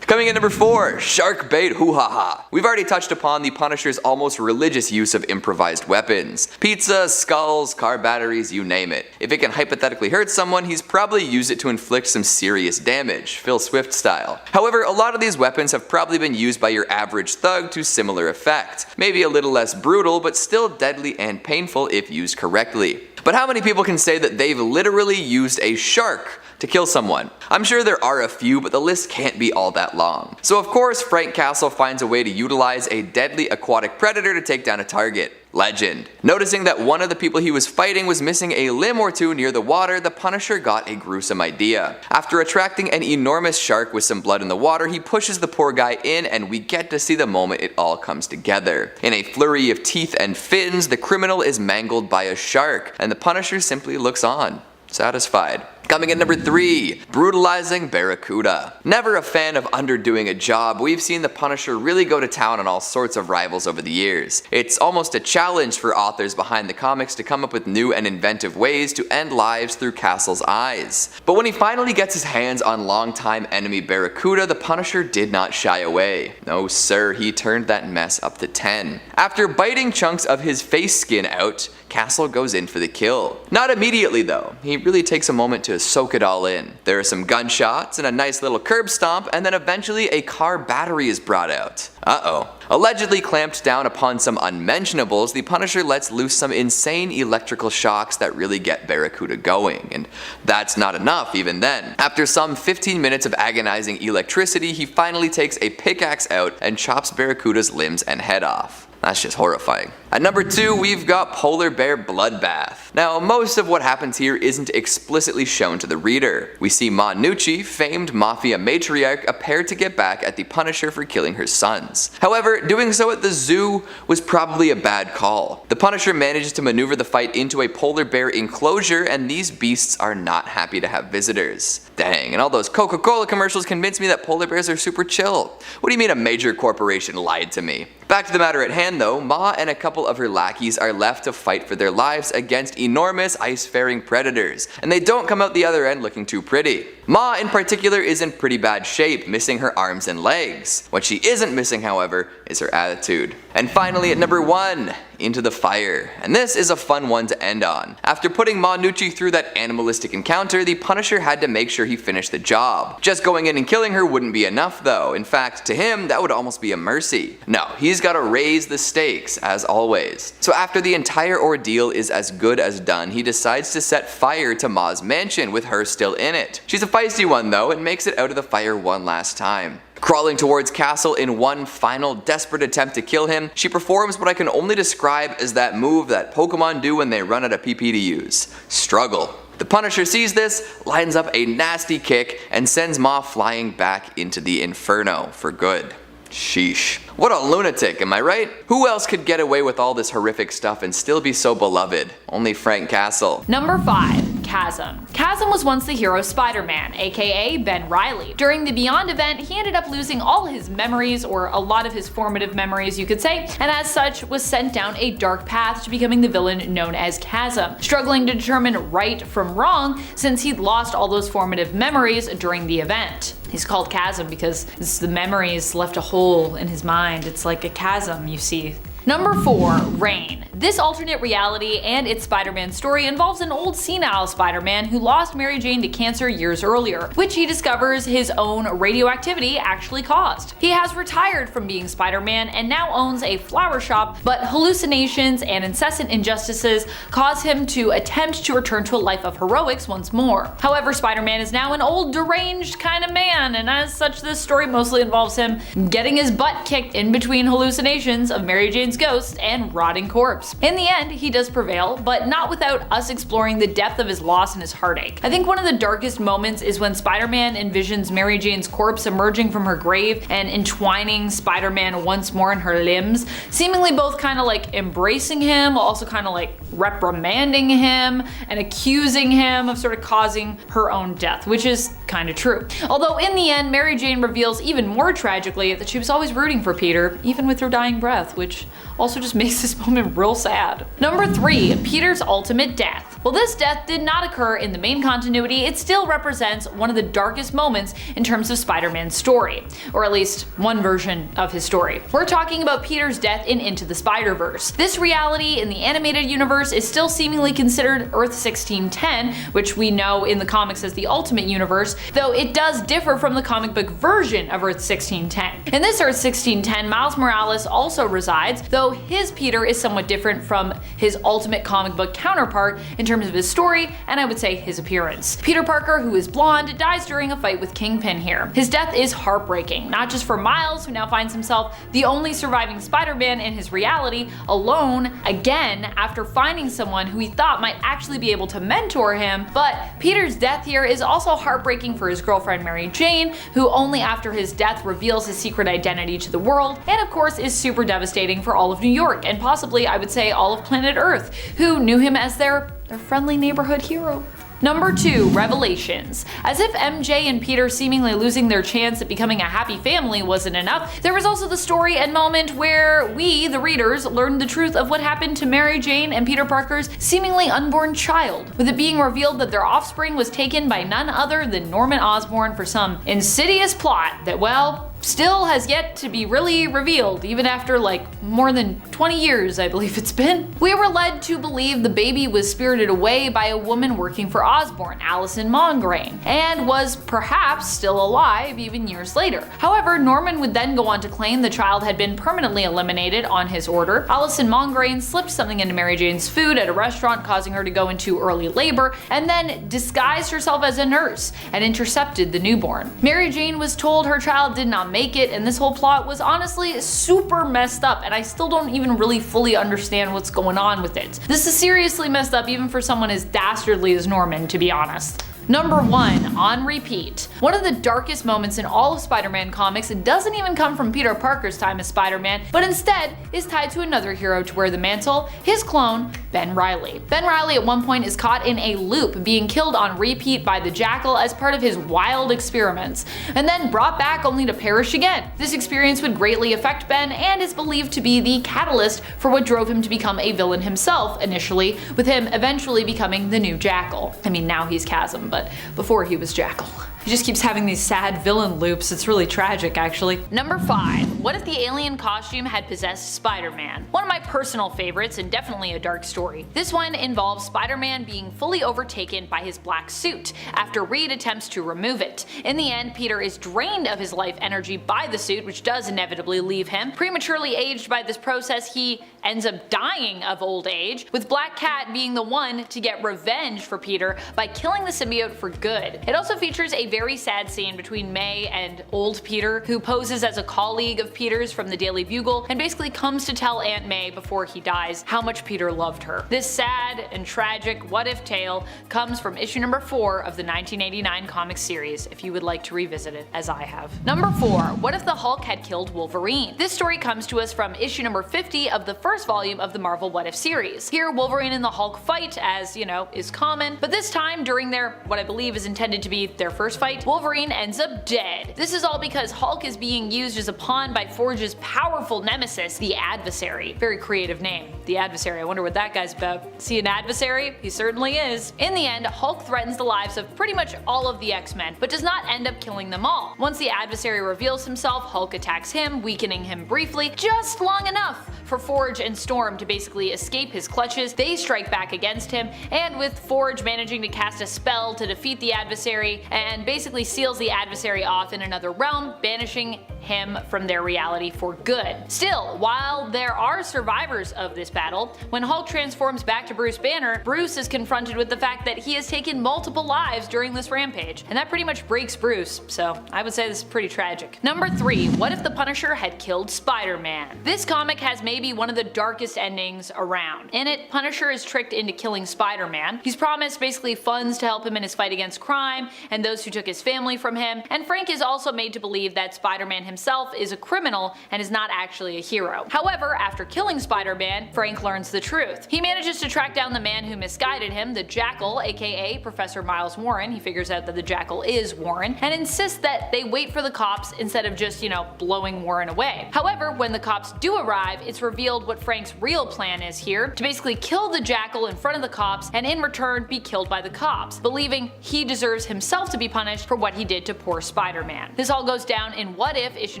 S1: Coming in number 4, shark bait hoo-ha-ha. We've already touched upon the Punisher's almost religious use of improvised weapons. Pizza, skulls, car batteries, you name it. If it can hypothetically hurt someone, he's probably used it to inflict some serious damage, Phil Swift style. However, a lot of these weapons have probably been used by your average thug to similar effect. Maybe a little less brutal, but still deadly and painful if used correctly. But how many people can say that they've literally used a shark to kill someone? I'm sure there are a few, but the list can't be all that long. So of course, Frank Castle finds a way to utilize a deadly aquatic predator to take down a target. Legend. Noticing that one of the people he was fighting was missing a limb or two near the water, the Punisher got a gruesome idea. After attracting an enormous shark with some blood in the water, he pushes the poor guy in, and we get to see the moment it all comes together. In a flurry of teeth and fins, the criminal is mangled by a shark, and the Punisher simply looks on, satisfied. Coming in number 3, Brutalizing Barracuda. Never a fan of underdoing a job, we've seen the Punisher really go to town on all sorts of rivals over the years. It's almost a challenge for authors behind the comics to come up with new and inventive ways to end lives through Castle's eyes. But when he finally gets his hands on longtime enemy Barracuda, the Punisher did not shy away. No sir, he turned that mess up to 10. After biting chunks of his face skin out, Castle goes in for the kill. Not immediately though, he really takes a moment to soak it all in. There are some gunshots and a nice little curb stomp, and then eventually a car battery is brought out. Uh-oh. Allegedly clamped down upon some unmentionables, the Punisher lets loose some insane electrical shocks that really get Barracuda going, and that's not enough even then. After some 15 minutes of agonizing electricity, he finally takes a pickaxe out and chops Barracuda's limbs and head off. That's just horrifying. At number 2, we've got Polar Bear Bloodbath. Now, most of what happens here isn't explicitly shown to the reader. We see Ma Nucci, famed mafia matriarch, appear to get back at the Punisher for killing her sons. However, doing so at the zoo was probably a bad call. The Punisher manages to maneuver the fight into a polar bear enclosure, and these beasts are not happy to have visitors. Dang, and all those Coca-Cola commercials convinced me that polar bears are super chill. What do you mean a major corporation lied to me? Back to the matter at hand though, Ma and a couple of her lackeys are left to fight for their lives against enormous ice-faring predators, and they don't come out the other end looking too pretty. Ma in particular is in pretty bad shape, missing her arms and legs. What she isn't missing, however, is her attitude. And finally at number 1, Into the Fire. And this is a fun one to end on. After putting Ma Nucci through that animalistic encounter, the Punisher had to make sure he finished the job. Just going in and killing her wouldn't be enough though. In fact, to him, that would almost be a mercy. No, he's gotta raise the stakes, as always. So after the entire ordeal is as good as done, he decides to set fire to Ma's mansion with her still in it. She's a feisty one though, and makes it out of the fire one last time. Crawling towards Castle in one final desperate attempt to kill him, she performs what I can only describe as that move that Pokemon do when they run out of PP to use. Struggle. The Punisher sees this, lines up a nasty kick, and sends Ma flying back into the Inferno for good. Sheesh. What a lunatic, am I right? Who else could get away with all this horrific stuff and still be so beloved? Only Frank Castle.
S2: Number 5. Chasm. Chasm was once the hero Spider-Man, aka Ben Reilly. During the Beyond event, he ended up losing all his memories, or a lot of his formative memories you could say, and as such was sent down a dark path to becoming the villain known as Chasm, struggling to determine right from wrong since he'd lost all those formative memories during the event. He's called Chasm because the memories left a hole in his mind. It's like a chasm, you see. Number 4. Reign. This alternate reality and its Spider-Man story involves an old senile Spider-Man who lost Mary Jane to cancer years earlier, which he discovers his own radioactivity actually caused. He has retired from being Spider-Man and now owns a flower shop, but hallucinations and incessant injustices cause him to attempt to return to a life of heroics once more. However, Spider-Man is now an old deranged kind of man, and as such this story mostly involves him getting his butt kicked in between hallucinations of Mary Jane's ghost and rotting corpse. In the end, he does prevail, but not without us exploring the depth of his loss and his heartache. I think one of the darkest moments is when Spider-Man envisions Mary Jane's corpse emerging from her grave and entwining Spider-Man once more in her limbs, seemingly both kind of like embracing him, while also kind of like reprimanding him and accusing him of sort of causing her own death, which is kind of true. Although in the end, Mary Jane reveals even more tragically that she was always rooting for Peter, even with her dying breath, which also just makes this moment real sad. Number 3. Peter's ultimate death. While this death did not occur in the main continuity, it still represents one of the darkest moments in terms of Spider-Man's story, or at least one version of his story. We're talking about Peter's death in Into the Spider-Verse. This reality in the animated universe is still seemingly considered Earth 1610, which we know in the comics as the Ultimate Universe, though it does differ from the comic book version of Earth 1610. In this Earth 1610, Miles Morales also resides, though his Peter is somewhat different from his Ultimate comic book counterpart in terms of his story, and I would say his appearance. Peter Parker, who is blonde, dies during a fight with Kingpin here. His death is heartbreaking, not just for Miles, who now finds himself the only surviving Spider-Man in his reality, alone again after finding someone who he thought might actually be able to mentor him, but Peter's death here is also heartbreaking for his girlfriend Mary Jane, who only after his death reveals his secret identity to the world, and of course is super devastating for all of New York, and possibly I would say all of planet Earth, who knew him as their friendly neighborhood hero. Number 2. Revelations. As if MJ and Peter seemingly losing their chance at becoming a happy family wasn't enough, there was also the story and moment where we, the readers, learned the truth of what happened to Mary Jane and Peter Parker's seemingly unborn child, with it being revealed that their offspring was taken by none other than Norman Osborn for some insidious plot that, well, still has yet to be really revealed, even after like more than 20 years I believe it's been. We were led to believe the baby was spirited away by a woman working for Osborn, Allison Mongrain, and was perhaps still alive even years later. However, Norman would then go on to claim the child had been permanently eliminated on his order. Allison Mongrain slipped something into Mary Jane's food at a restaurant, causing her to go into early labor, and then disguised herself as a nurse and intercepted the newborn. Mary Jane was told her child did not make it, and this whole plot was honestly super messed up, and I still don't even really fully understand what's going on with it. This is seriously messed up even for someone as dastardly as Norman, to be honest. Number 1. On repeat. One of the darkest moments in all of Spider-Man comics doesn't even come from Peter Parker's time as Spider-Man, but instead is tied to another hero to wear the mantle, his clone, Ben Reilly. Ben Reilly at one point is caught in a loop, being killed on repeat by the Jackal as part of his wild experiments, and then brought back only to perish again. This experience would greatly affect Ben and is believed to be the catalyst for what drove him to become a villain himself initially, with him eventually becoming the new Jackal. I mean, now he's Chasm, but before he was Jackal. He just keeps having these sad villain loops. It's really tragic, actually. Number 5. What if the alien costume had possessed Spider-Man? One of my personal favorites, and definitely a dark story. This one involves Spider-Man being fully overtaken by his black suit after Reed attempts to remove it. In the end, Peter is drained of his life energy by the suit, which does inevitably leave him. Prematurely aged by this process, he ends up dying of old age, with Black Cat being the one to get revenge for Peter by killing the symbiote for good. It also features a very sad scene between May and old Peter, who poses as a colleague of Peter's from the Daily Bugle and basically comes to tell Aunt May before he dies how much Peter loved her. This sad and tragic what-if tale comes from issue number 4 of the 1989 comic series, if you would like to revisit it, as I have. Number 4. What if the Hulk had killed Wolverine? This story comes to us from issue number 50 of the first volume of the Marvel What If series. Here, Wolverine and the Hulk fight, as, you know, is common, but this time, during their, what I believe is intended to be their first fight, Wolverine ends up dead. This is all because Hulk is being used as a pawn by Forge's powerful nemesis, the Adversary. Very creative name, the Adversary. I wonder what that guy's about. Is he an adversary? He certainly is. In the end, Hulk threatens the lives of pretty much all of the X-Men, but does not end up killing them all. Once the Adversary reveals himself, Hulk attacks him, weakening him briefly, just long enough for Forge and Storm to basically escape his clutches. They strike back against him, and with Forge managing to cast a spell to defeat the Adversary and basically seals the Adversary off in another realm, banishing him from their reality for good. Still, while there are survivors of this battle, when Hulk transforms back to Bruce Banner, Bruce is confronted with the fact that he has taken multiple lives during this rampage, and that pretty much breaks Bruce, so I would say this is pretty tragic. Number 3. What if the Punisher had killed Spider-Man? This comic has maybe one of the darkest endings around. In it, Punisher is tricked into killing Spider-Man. He's promised basically funds to help him in his fight against crime and those who took his family from him, and Frank is also made to believe that Spider-Man himself is a criminal and is not actually a hero. However, after killing Spider-Man, Frank learns the truth. He manages to track down the man who misguided him, the Jackal, aka Professor Miles Warren. He figures out that the Jackal is Warren, and insists that they wait for the cops instead of just, blowing Warren away. However, when the cops do arrive, it's revealed what Frank's real plan is here, to basically kill the Jackal in front of the cops and in return be killed by the cops, believing he deserves himself to be punished for what he did to poor Spider-Man. This all goes down in What If, issue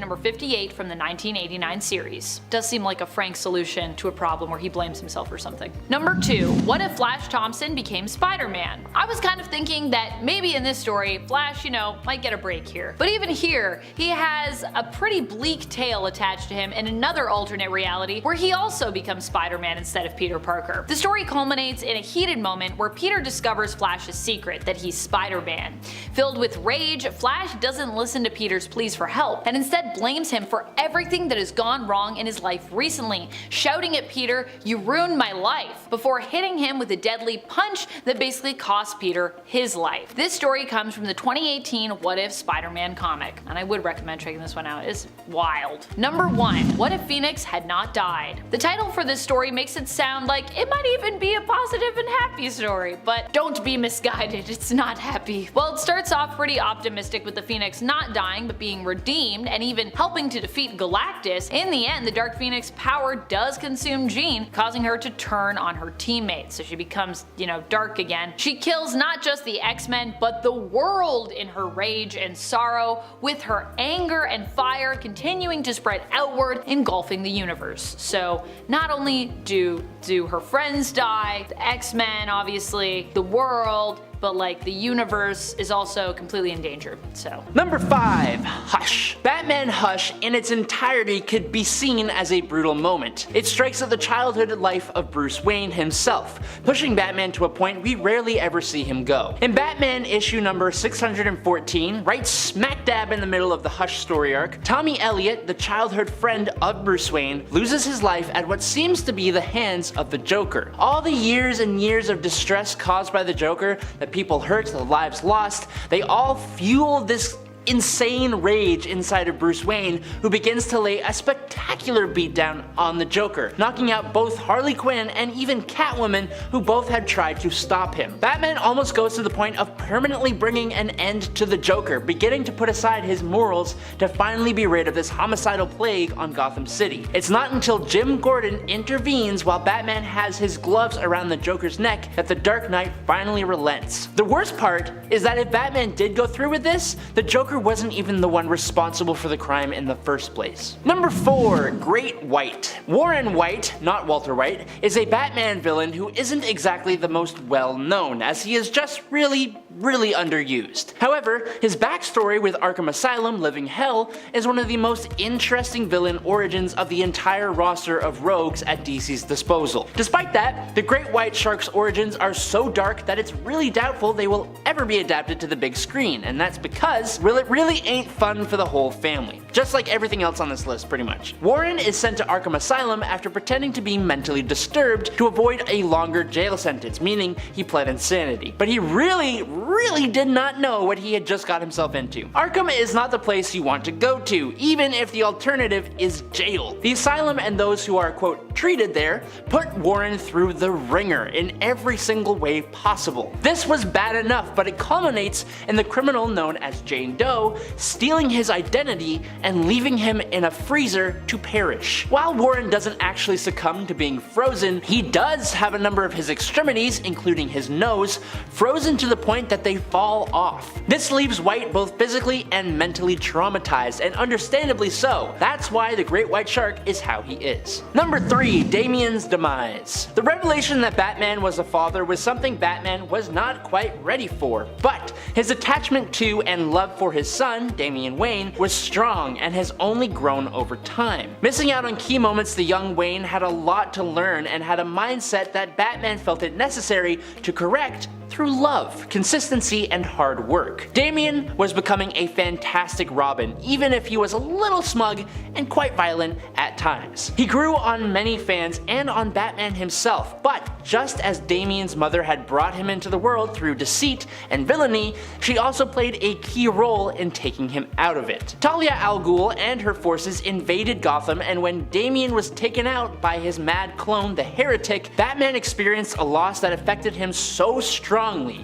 S2: number 58 from the 1989 series. Does seem like a Frank solution to a problem where he blames himself or something. Number 2. What if Flash Thompson became Spider-Man? I was kind of thinking that maybe in this story, Flash, might get a break here. But even here, he has a pretty bleak tale attached to him in another alternate reality where he also becomes Spider-Man instead of Peter Parker. The story culminates in a heated moment where Peter discovers Flash's secret, that he's Spider-Man. Filled with rage, Flash doesn't listen to Peter's pleas for help and instead blames him for everything that has gone wrong in his life recently, shouting at Peter, "You ruined my life," before hitting him with a deadly punch that basically cost Peter his life. This story comes from the 2018 What If Spider-Man comic, and I would recommend checking this one out. It's wild. Number 1. What if Phoenix had not died? The title for this story makes it sound like it might even be a positive and happy story, but don't be misguided, it's not happy. Well, it starts off pretty optimistic with the Phoenix not dying but being redeemed and even helping to defeat Galactus. In the end, the Dark Phoenix power does consume Jean, causing her to turn on her teammates, so she becomes, dark again. She kills not just the X-Men, but the world in her rage and sorrow, with her anger and fire continuing to spread outward, engulfing the universe. So not only do her friends die, the X-Men obviously, the world, but the universe is also completely in danger, so.
S3: Number 5. Hush. Batman Hush in its entirety could be seen as a brutal moment. It strikes at the childhood life of Bruce Wayne himself, pushing Batman to a point we rarely ever see him go. In Batman issue number 614, right smack dab in the middle of the Hush story arc, Tommy Elliott, the childhood friend of Bruce Wayne, loses his life at what seems to be the hands of the Joker. All the years and years of distress caused by the Joker, the people hurt, the lives lost, they all fuel this insane rage inside of Bruce Wayne, who begins to lay a spectacular beatdown on the Joker, knocking out both Harley Quinn and even Catwoman, who both had tried to stop him. Batman almost goes to the point of permanently bringing an end to the Joker, beginning to put aside his morals to finally be rid of this homicidal plague on Gotham City. It's not until Jim Gordon intervenes while Batman has his gloves around the Joker's neck that the Dark Knight finally relents. The worst part is that if Batman did go through with this, the Joker wasn't even the one responsible for the crime in the first place. Number 4. Great White. Warren White, not Walter White, is a Batman villain who isn't exactly the most well known, as he is just really underused. However, his backstory with Arkham Asylum Living Hell is one of the most interesting villain origins of the entire roster of rogues at DC's disposal. Despite that, the Great White Shark's origins are so dark that it's really doubtful they will ever be adapted to the big screen, and that's because, well, it really ain't fun for the whole family. Just like everything else on this list, pretty much. Warren is sent to Arkham Asylum after pretending to be mentally disturbed to avoid a longer jail sentence, meaning he pled insanity. But he really did not know what he had just got himself into. Arkham is not the place you want to go to, even if the alternative is jail. The asylum and those who are, quote, treated there, put Warren through the ringer in every single way possible. This was bad enough, but it culminates in the criminal known as Jane Doe stealing his identity and leaving him in a freezer to perish. While Warren doesn't actually succumb to being frozen, he does have a number of his extremities, including his nose, frozen to the point that they fall off. This leaves White both physically and mentally traumatized, and understandably so. That's why the Great White Shark is how he is. Number 3. Damian's demise. The revelation that Batman was a father was something Batman was not quite ready for, but his attachment to and love for his son, Damian Wayne, was strong and has only grown over time. Missing out on key moments, the young Wayne had a lot to learn and had a mindset that Batman felt it necessary to correct through love, consistency, and hard work. Damian was becoming a fantastic Robin, even if he was a little smug and quite violent at times. He grew on many fans and on Batman himself, but just as Damian's mother had brought him into the world through deceit and villainy, she also played a key role in taking him out of it. Talia al Ghul and her forces invaded Gotham, and when Damian was taken out by his mad clone, the Heretic, Batman experienced a loss that affected him so strongly.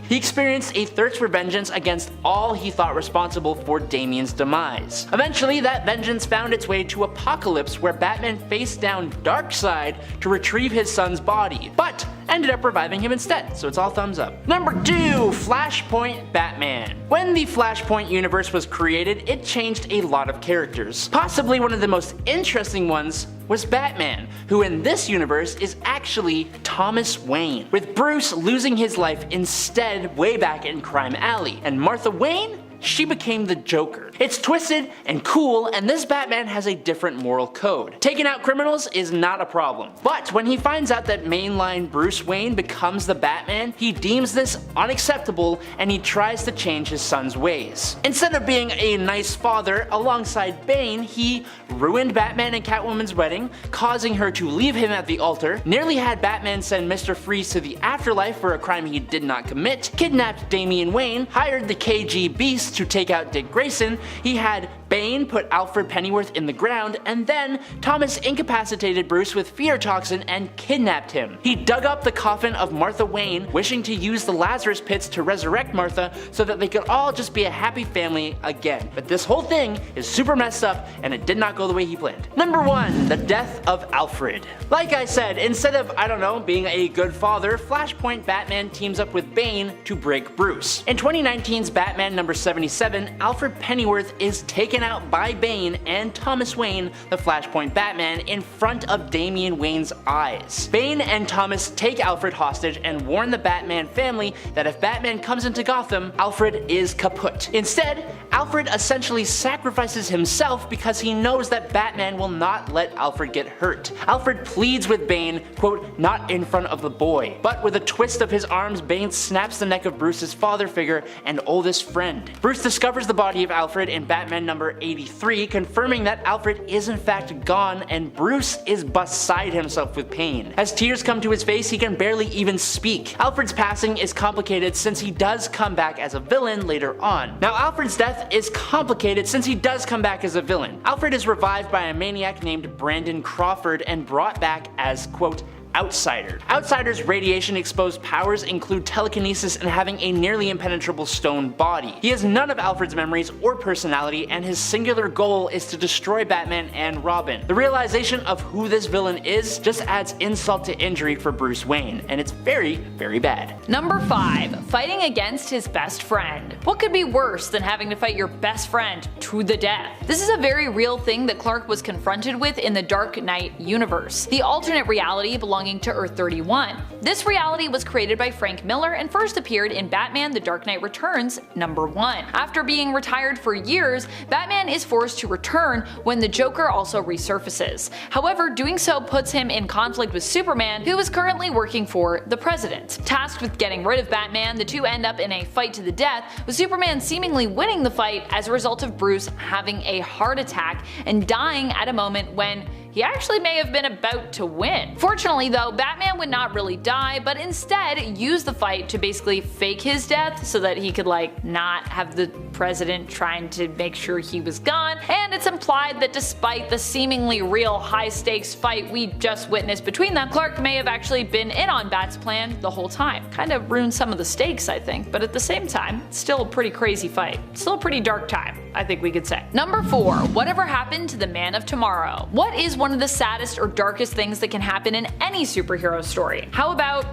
S3: He experienced a thirst for vengeance against all he thought responsible for Damian's demise. Eventually, that vengeance found its way to Apocalypse, where Batman faced down Darkseid to retrieve his son's body, but ended up reviving him instead, so it's all thumbs up. Number 2. Flashpoint Batman. When the Flashpoint universe was created, it changed a lot of characters. Possibly one of the most interesting ones was Batman, who in this universe is actually Thomas Wayne, with Bruce losing his life instead way back in Crime Alley, and Martha Wayne? She became the Joker. It's twisted and cool, and this Batman has a different moral code. Taking out criminals is not a problem, but when he finds out that mainline Bruce Wayne becomes the Batman, he deems this unacceptable and he tries to change his son's ways. Instead of being a nice father alongside Bane, he ruined Batman and Catwoman's wedding, causing her to leave him at the altar, nearly had Batman send Mr. Freeze to the afterlife for a crime he did not commit, kidnapped Damian Wayne, hired the KG Beast to take out Dick Grayson, he had Bane put Alfred Pennyworth in the ground, and then Thomas incapacitated Bruce with fear toxin and kidnapped him. He dug up the coffin of Martha Wayne, wishing to use the Lazarus pits to resurrect Martha so that they could all just be a happy family again. But this whole thing is super messed up and it did not go the way he planned. Number 1. The death of Alfred. Like I said, instead of, I don't know, being a good father, Flashpoint Batman teams up with Bane to break Bruce. In 2019's Batman number 77, Alfred Pennyworth is taken out by Bane and Thomas Wayne, the Flashpoint Batman, in front of Damian Wayne's eyes. Bane and Thomas take Alfred hostage and warn the Batman family that if Batman comes into Gotham, Alfred is kaput. Instead, Alfred essentially sacrifices himself because he knows that Batman will not let Alfred get hurt. Alfred pleads with Bane, quote, not in front of the boy. But with a twist of his arms, Bane snaps the neck of Bruce's father figure and oldest friend. Bruce discovers the body of Alfred in Batman number 83, confirming that Alfred is in fact gone and Bruce is beside himself with pain. As tears come to his face, he can barely even speak. Alfred's passing is complicated since he does come back as a villain later on. Now Alfred's death is complicated since he does come back as a villain. Alfred is revived by a maniac named Brandon Crawford and brought back as, quote, Outsider. Outsider's radiation-exposed powers include telekinesis and having a nearly impenetrable stone body. He has none of Alfred's memories or personality, and his singular goal is to destroy Batman and Robin. The realization of who this villain is just adds insult to injury for Bruce Wayne, and it's very, very bad.
S2: Number 5. Fighting against his best friend. What could be worse than having to fight your best friend to the death? This is a very real thing that Clark was confronted with in the Dark Knight universe, the alternate reality belonging to Earth 31. This reality was created by Frank Miller and first appeared in Batman The Dark Knight Returns #1. After being retired for years, Batman is forced to return when the Joker also resurfaces. However, doing so puts him in conflict with Superman, who is currently working for the president. Tasked with getting rid of Batman, the two end up in a fight to the death, with Superman seemingly winning the fight as a result of Bruce having a heart attack and dying at a moment when he actually may have been about to win. Fortunately though, Batman would not really die, but instead use the fight to basically fake his death so that he could not have the president trying to make sure he was gone, and it's implied that despite the seemingly real high stakes fight we just witnessed between them, Clark may have actually been in on Bat's plan the whole time. Kind of ruined some of the stakes, I think, but at the same time, it's still a pretty crazy fight. Still a pretty dark time, I think we could say. Number 4. Whatever happened to the Man of Tomorrow? What is one of the saddest or darkest things that can happen in any superhero story? How about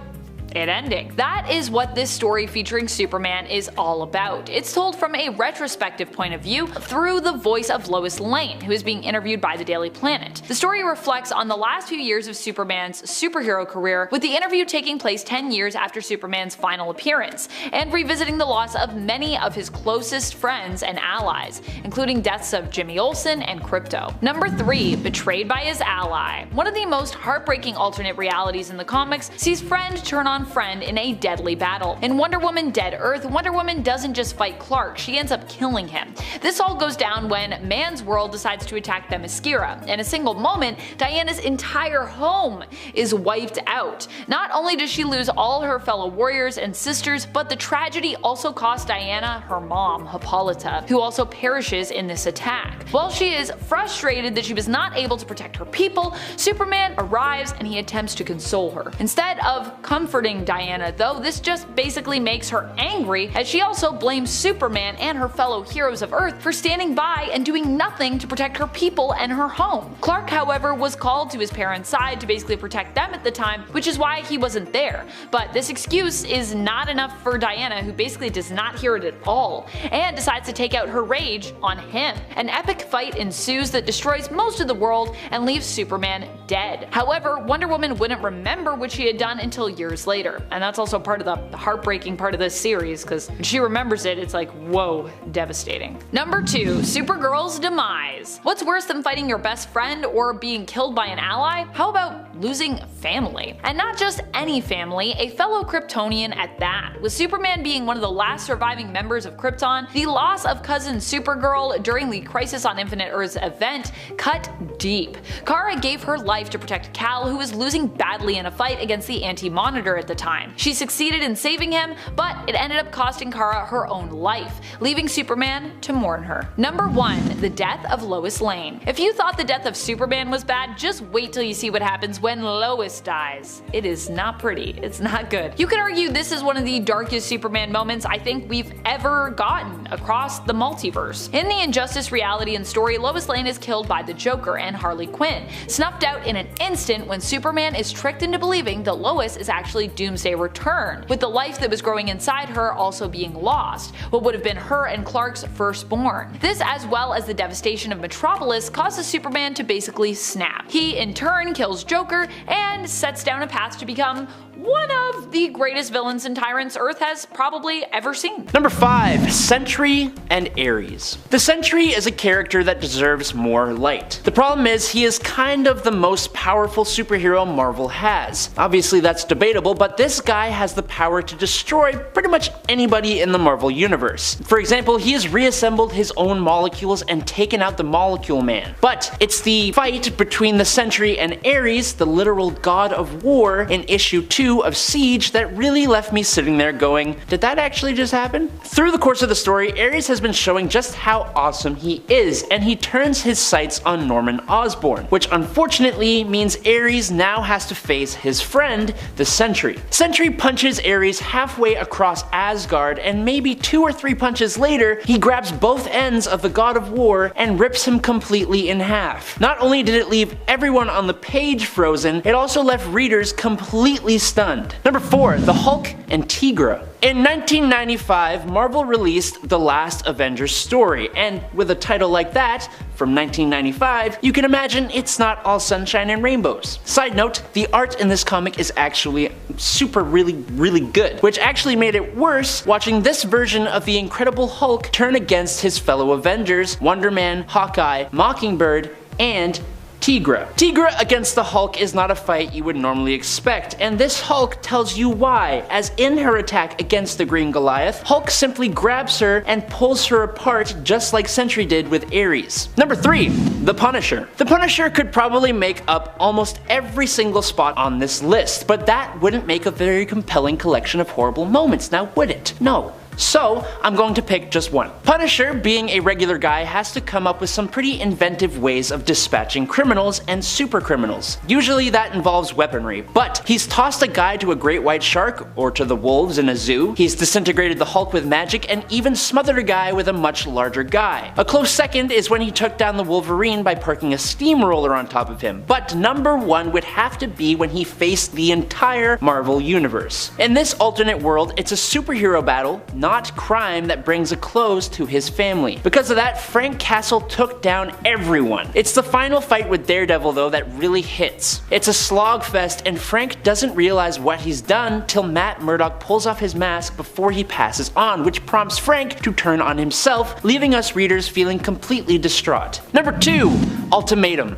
S2: it ending? That is what this story featuring Superman is all about. It's told from a retrospective point of view through the voice of Lois Lane, who is being interviewed by the Daily Planet. The story reflects on the last few years of Superman's superhero career, with the interview taking place 10 years after Superman's final appearance, and revisiting the loss of many of his closest friends and allies, including deaths of Jimmy Olsen and Krypto. Number 3. Betrayed by his ally. One of the most heartbreaking alternate realities in the comics sees friend turn on friend in a deadly battle. In Wonder Woman Dead Earth, Wonder Woman doesn't just fight Clark, she ends up killing him. This all goes down when Man's World decides to attack Themyscira. In a single moment, Diana's entire home is wiped out. Not only does she lose all her fellow warriors and sisters, but the tragedy also costs Diana her mom, Hippolyta, who also perishes in this attack. While she is frustrated that she was not able to protect her people, Superman arrives and he attempts to console her. Instead of comforting Diana though, this just basically makes her angry, as she also blames Superman and her fellow heroes of Earth for standing by and doing nothing to protect her people and her home. Clark, however, was called to his parents' side to basically protect them at the time, which is why he wasn't there. But this excuse is not enough for Diana, who basically does not hear it at all, and decides to take out her rage on him. An epic fight ensues that destroys most of the world and leaves Superman dead. However, Wonder Woman wouldn't remember what she had done until years later. And that's also part of the heartbreaking part of this series, because when she remembers it, it's like, whoa, devastating. Number 2. Supergirl's demise. What's worse than fighting your best friend or being killed by an ally? How about losing family? And not just any family, a fellow Kryptonian at that. With Superman being one of the last surviving members of Krypton, the loss of cousin Supergirl during the Crisis on Infinite Earths event cut deep. Kara gave her life to protect Kal, who was losing badly in a fight against the Anti-Monitor at the time. She succeeded in saving him, but it ended up costing Kara her own life, leaving Superman to mourn her. Number 1. The death of Lois Lane. If you thought the death of Superman was bad, just wait till you see what happens when Lois dies. It is not pretty. It's not good. You could argue this is one of the darkest Superman moments I think we've ever gotten across the multiverse. In the Injustice reality and story, Lois Lane is killed by the Joker and Harley Quinn, snuffed out in an instant when Superman is tricked into believing that Lois is actually Doomsday Return, with the life that was growing inside her also being lost, what would have been her and Clark's firstborn. This, as well as the devastation of Metropolis, causes Superman to basically snap. He in turn kills Joker and sets down a path to become one of the greatest villains and tyrants Earth has probably ever seen.
S3: Number 5. Sentry and Ares. The Sentry is a character that deserves more light. The problem is he is kind of the most powerful superhero Marvel has. Obviously that's debatable, but this guy has the power to destroy pretty much anybody in the Marvel universe. For example, he has reassembled his own molecules and taken out the Molecule Man. But it's the fight between the Sentry and Ares, the the literal god of war in issue 2 of Siege that really left me sitting there going, did that actually just happen? Through the course of the story, Ares has been showing just how awesome he is, and he turns his sights on Norman Osborn, which unfortunately means Ares now has to face his friend, the Sentry. Sentry punches Ares halfway across Asgard, and maybe 2 or 3 punches later, he grabs both ends of the God of War and rips him completely in half. Not only did it leave everyone on the page frozen, it also left readers completely stunned. Number 4, the Hulk and Tigra. In 1995, Marvel released The Last Avengers Story, and with a title like that, from 1995, you can imagine it's not all sunshine and rainbows. Side note, the art in this comic is actually really good, which actually made it worse watching this version of the Incredible Hulk turn against his fellow Avengers, Wonder Man, Hawkeye, Mockingbird, and Tigra. Tigra against the Hulk is not a fight you would normally expect, and this Hulk tells you why, as in her attack against the Green Goliath, Hulk simply grabs her and pulls her apart just like Sentry did with Ares. Number 3, the Punisher. The Punisher could probably make up almost every single spot on this list, but that wouldn't make a very compelling collection of horrible moments, now would it? No. So, I'm going to pick just one. Punisher, being a regular guy, has to come up with some pretty inventive ways of dispatching criminals and super criminals. Usually that involves weaponry, but he's tossed a guy to a great white shark or to the wolves in a zoo, he's disintegrated the Hulk with magic, and even smothered a guy with a much larger guy. A close second is when he took down the Wolverine by parking a steamroller on top of him, but number 1 would have to be when he faced the entire Marvel Universe. In this alternate world, it's a superhero battle, not crime, that brings a close to his family. Because of that, Frank Castle took down everyone. It's the final fight with Daredevil though that really hits. It's a slogfest, and Frank doesn't realize what he's done till Matt Murdock pulls off his mask before he passes on, which prompts Frank to turn on himself, leaving us readers feeling completely distraught. Number 2, Ultimatum.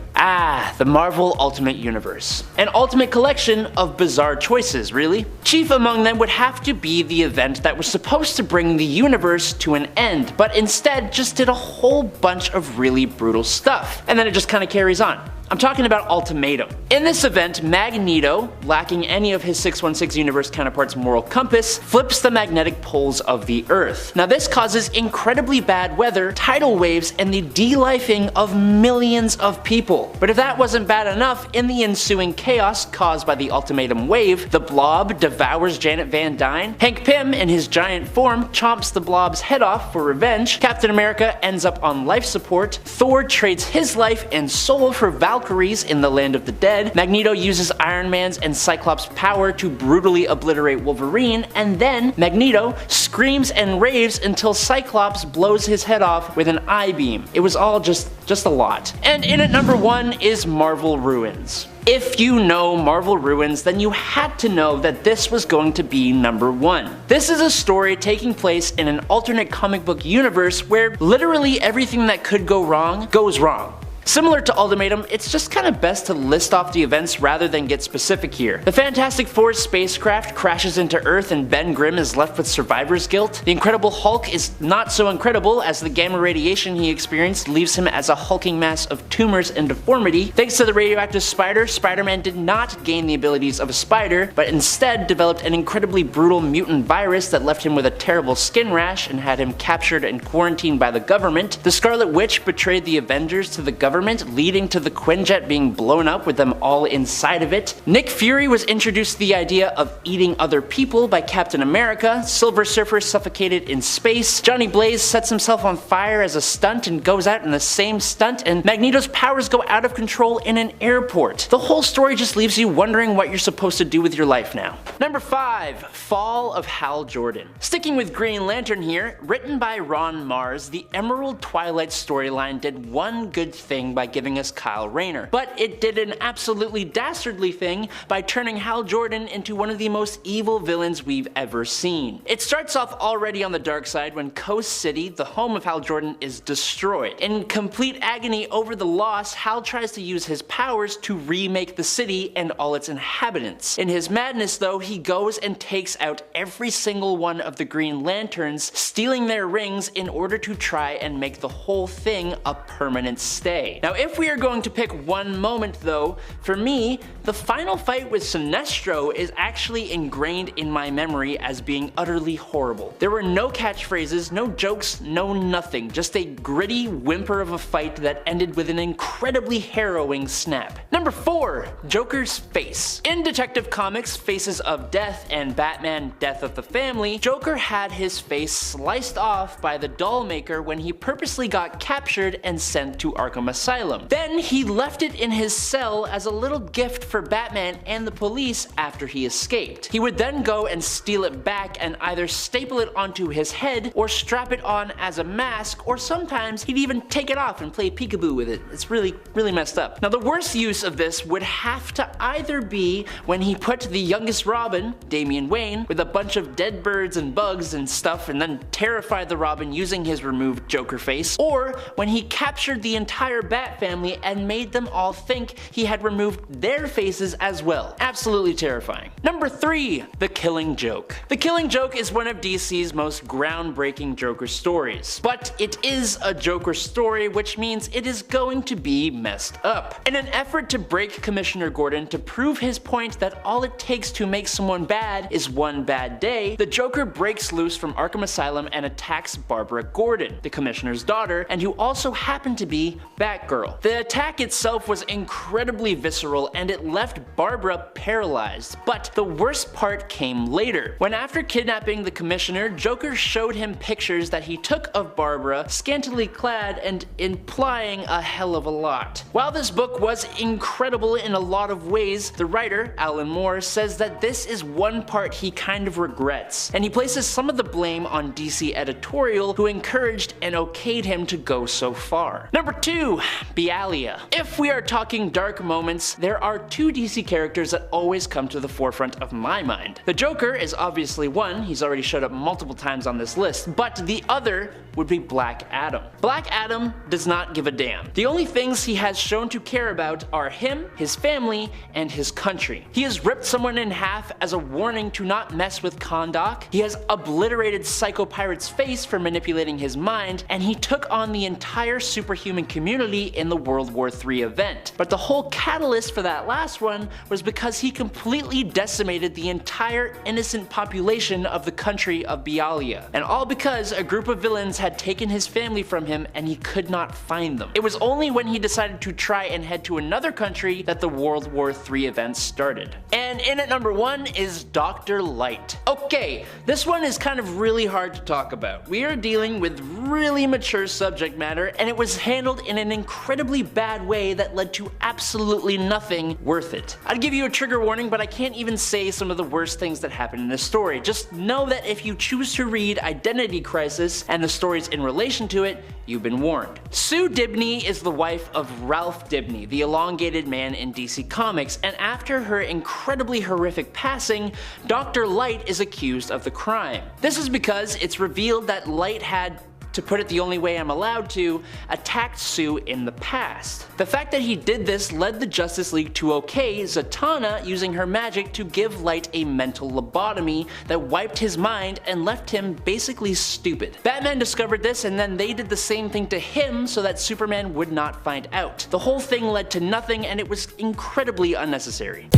S3: The Marvel Ultimate Universe. An ultimate collection of bizarre choices, really. Chief among them would have to be the event that was supposed to bring the universe to an end, but instead just did a whole bunch of really brutal stuff. And then it just kind of carries on. I'm talking about Ultimatum. In this event, Magneto, lacking any of his 616 universe counterpart's moral compass, flips the magnetic poles of the Earth. Now this causes incredibly bad weather, tidal waves, and the de-lifing of millions of people. But if that wasn't bad enough, in the ensuing chaos caused by the Ultimatum wave, the Blob devours Janet Van Dyne, Hank Pym in his giant form chomps the Blob's head off for revenge, Captain America ends up on life support, Thor trades his life and soul for Valkyries in the Land of the Dead, Magneto uses Iron Man's and Cyclops' power to brutally obliterate Wolverine, and then Magneto screams and raves until Cyclops blows his head off with an I-beam. It was all just a lot. And in at number 1 is Marvel Ruins. If you know Marvel Ruins, then you had to know that this was going to be number 1. This is a story taking place in an alternate comic book universe where literally everything that could go wrong goes wrong. Similar to Ultimatum, it's just kind of best to list off the events rather than get specific here. The Fantastic Four's spacecraft crashes into Earth and Ben Grimm is left with survivor's guilt. The Incredible Hulk is not so incredible as the gamma radiation he experienced leaves him as a hulking mass of tumors and deformity. Thanks to the radioactive spider, Spider-Man did not gain the abilities of a spider, but instead developed an incredibly brutal mutant virus that left him with a terrible skin rash and had him captured and quarantined by the government. The Scarlet Witch betrayed the Avengers to the government, leading to the Quinjet being blown up with them all inside of it. Nick Fury was introduced to the idea of eating other people by Captain America, Silver Surfer suffocated in space, Johnny Blaze sets himself on fire as a stunt and goes out in the same stunt, and Magneto's powers go out of control in an airport. The whole story just leaves you wondering what you're supposed to do with your life now. Number 5, Fall of Hal Jordan. Sticking with Green Lantern here, written by Ron Mars, the Emerald Twilight storyline did one good thing by giving us Kyle Rayner, but it did an absolutely dastardly thing by turning Hal Jordan into one of the most evil villains we've ever seen. It starts off already on the dark side when Coast City, the home of Hal Jordan, is destroyed. In complete agony over the loss, Hal tries to use his powers to remake the city and all its inhabitants. In his madness though, he goes and takes out every single one of the Green Lanterns, stealing their rings in order to try and make the whole thing a permanent stay. day. Now if we are going to pick one moment though, for me, the final fight with Sinestro is actually ingrained in my memory as being utterly horrible. There were no catchphrases, no jokes, no nothing, just a gritty whimper of a fight that ended with an incredibly harrowing snap. Number 4. Joker's face. In Detective Comics' Faces of Death and Batman Death of the Family, Joker had his face sliced off by the doll maker when he purposely got captured and sent to Arkham Asylum. Then he left it in his cell as a little gift for Batman and the police after he escaped. He would then go and steal it back and either staple it onto his head or strap it on as a mask, or sometimes he'd even take it off and play peekaboo with it. It's really messed up. Now the worst use of this would have to either be when he put the youngest Robin, Damian Wayne, with a bunch of dead birds and bugs and stuff and then terrified the Robin using his removed Joker face, or when he captured the entire Bat family and made them all think he had removed their faces as well. Absolutely terrifying. Number 3. The Killing Joke. The Killing Joke is one of DC's most groundbreaking Joker stories, but it is a Joker story, which means it is going to be messed up. In an effort to break Commissioner Gordon to prove his point that all it takes to make someone bad is one bad day, the Joker breaks loose from Arkham Asylum and attacks Barbara Gordon, the Commissioner's daughter, and who also happened to be Batgirl. The attack itself was incredibly visceral and it left Barbara paralyzed, but the worst part came later. When after kidnapping the Commissioner, Joker showed him pictures that he took of Barbara, scantily clad and implying a hell of a lot. While this book was incredible in a lot of ways, the writer, Alan Moore, says that this is one part he kind of regrets, and he places some of the blame on DC editorial, who encouraged and okayed him to go so far. Number 2. Bealia. If we are talking dark moments, there are 2 DC characters that always come to the forefront of my mind. The Joker is obviously one, he's already showed up multiple times on this list, but the other would be Black Adam. Black Adam does not give a damn. The only things he has shown to care about are him, his family, and his country. He has ripped someone in half as a warning to not mess with Kahndaq, he has obliterated Psycho Pirate's face for manipulating his mind, and he took on the entire superhuman community in the World War III event. But the whole catalyst for that last one was because he completely decimated the entire innocent population of the country of Bealia, and all because a group of villains had taken his family from him and he could not find them. It was only when he decided to try and head to another country that the World War III events started. And in at number 1 is Dr. Light. Okay, this one is kind of really hard to talk about. We are dealing with really mature subject matter, and it was handled in an incredibly bad way that led to absolutely nothing worth it. I'd give you a trigger warning, but I can't even say some of the worst things that happen in this story. Just know that if you choose to read Identity Crisis and the stories in relation to it, you've been warned. Sue Dibney is the wife of Ralph Dibney, the elongated man in DC Comics, and after her incredibly horrific passing, Dr. Light is accused of the crime. This is because it's revealed that Light had, to put it the only way I'm allowed to, attacked Sue in the past. The fact that he did this led the Justice League to okay Zatanna using her magic to give Light a mental lobotomy that wiped his mind and left him basically stupid. Batman discovered this, and then they did the same thing to him so that Superman would not find out. The whole thing led to nothing, and it was incredibly unnecessary.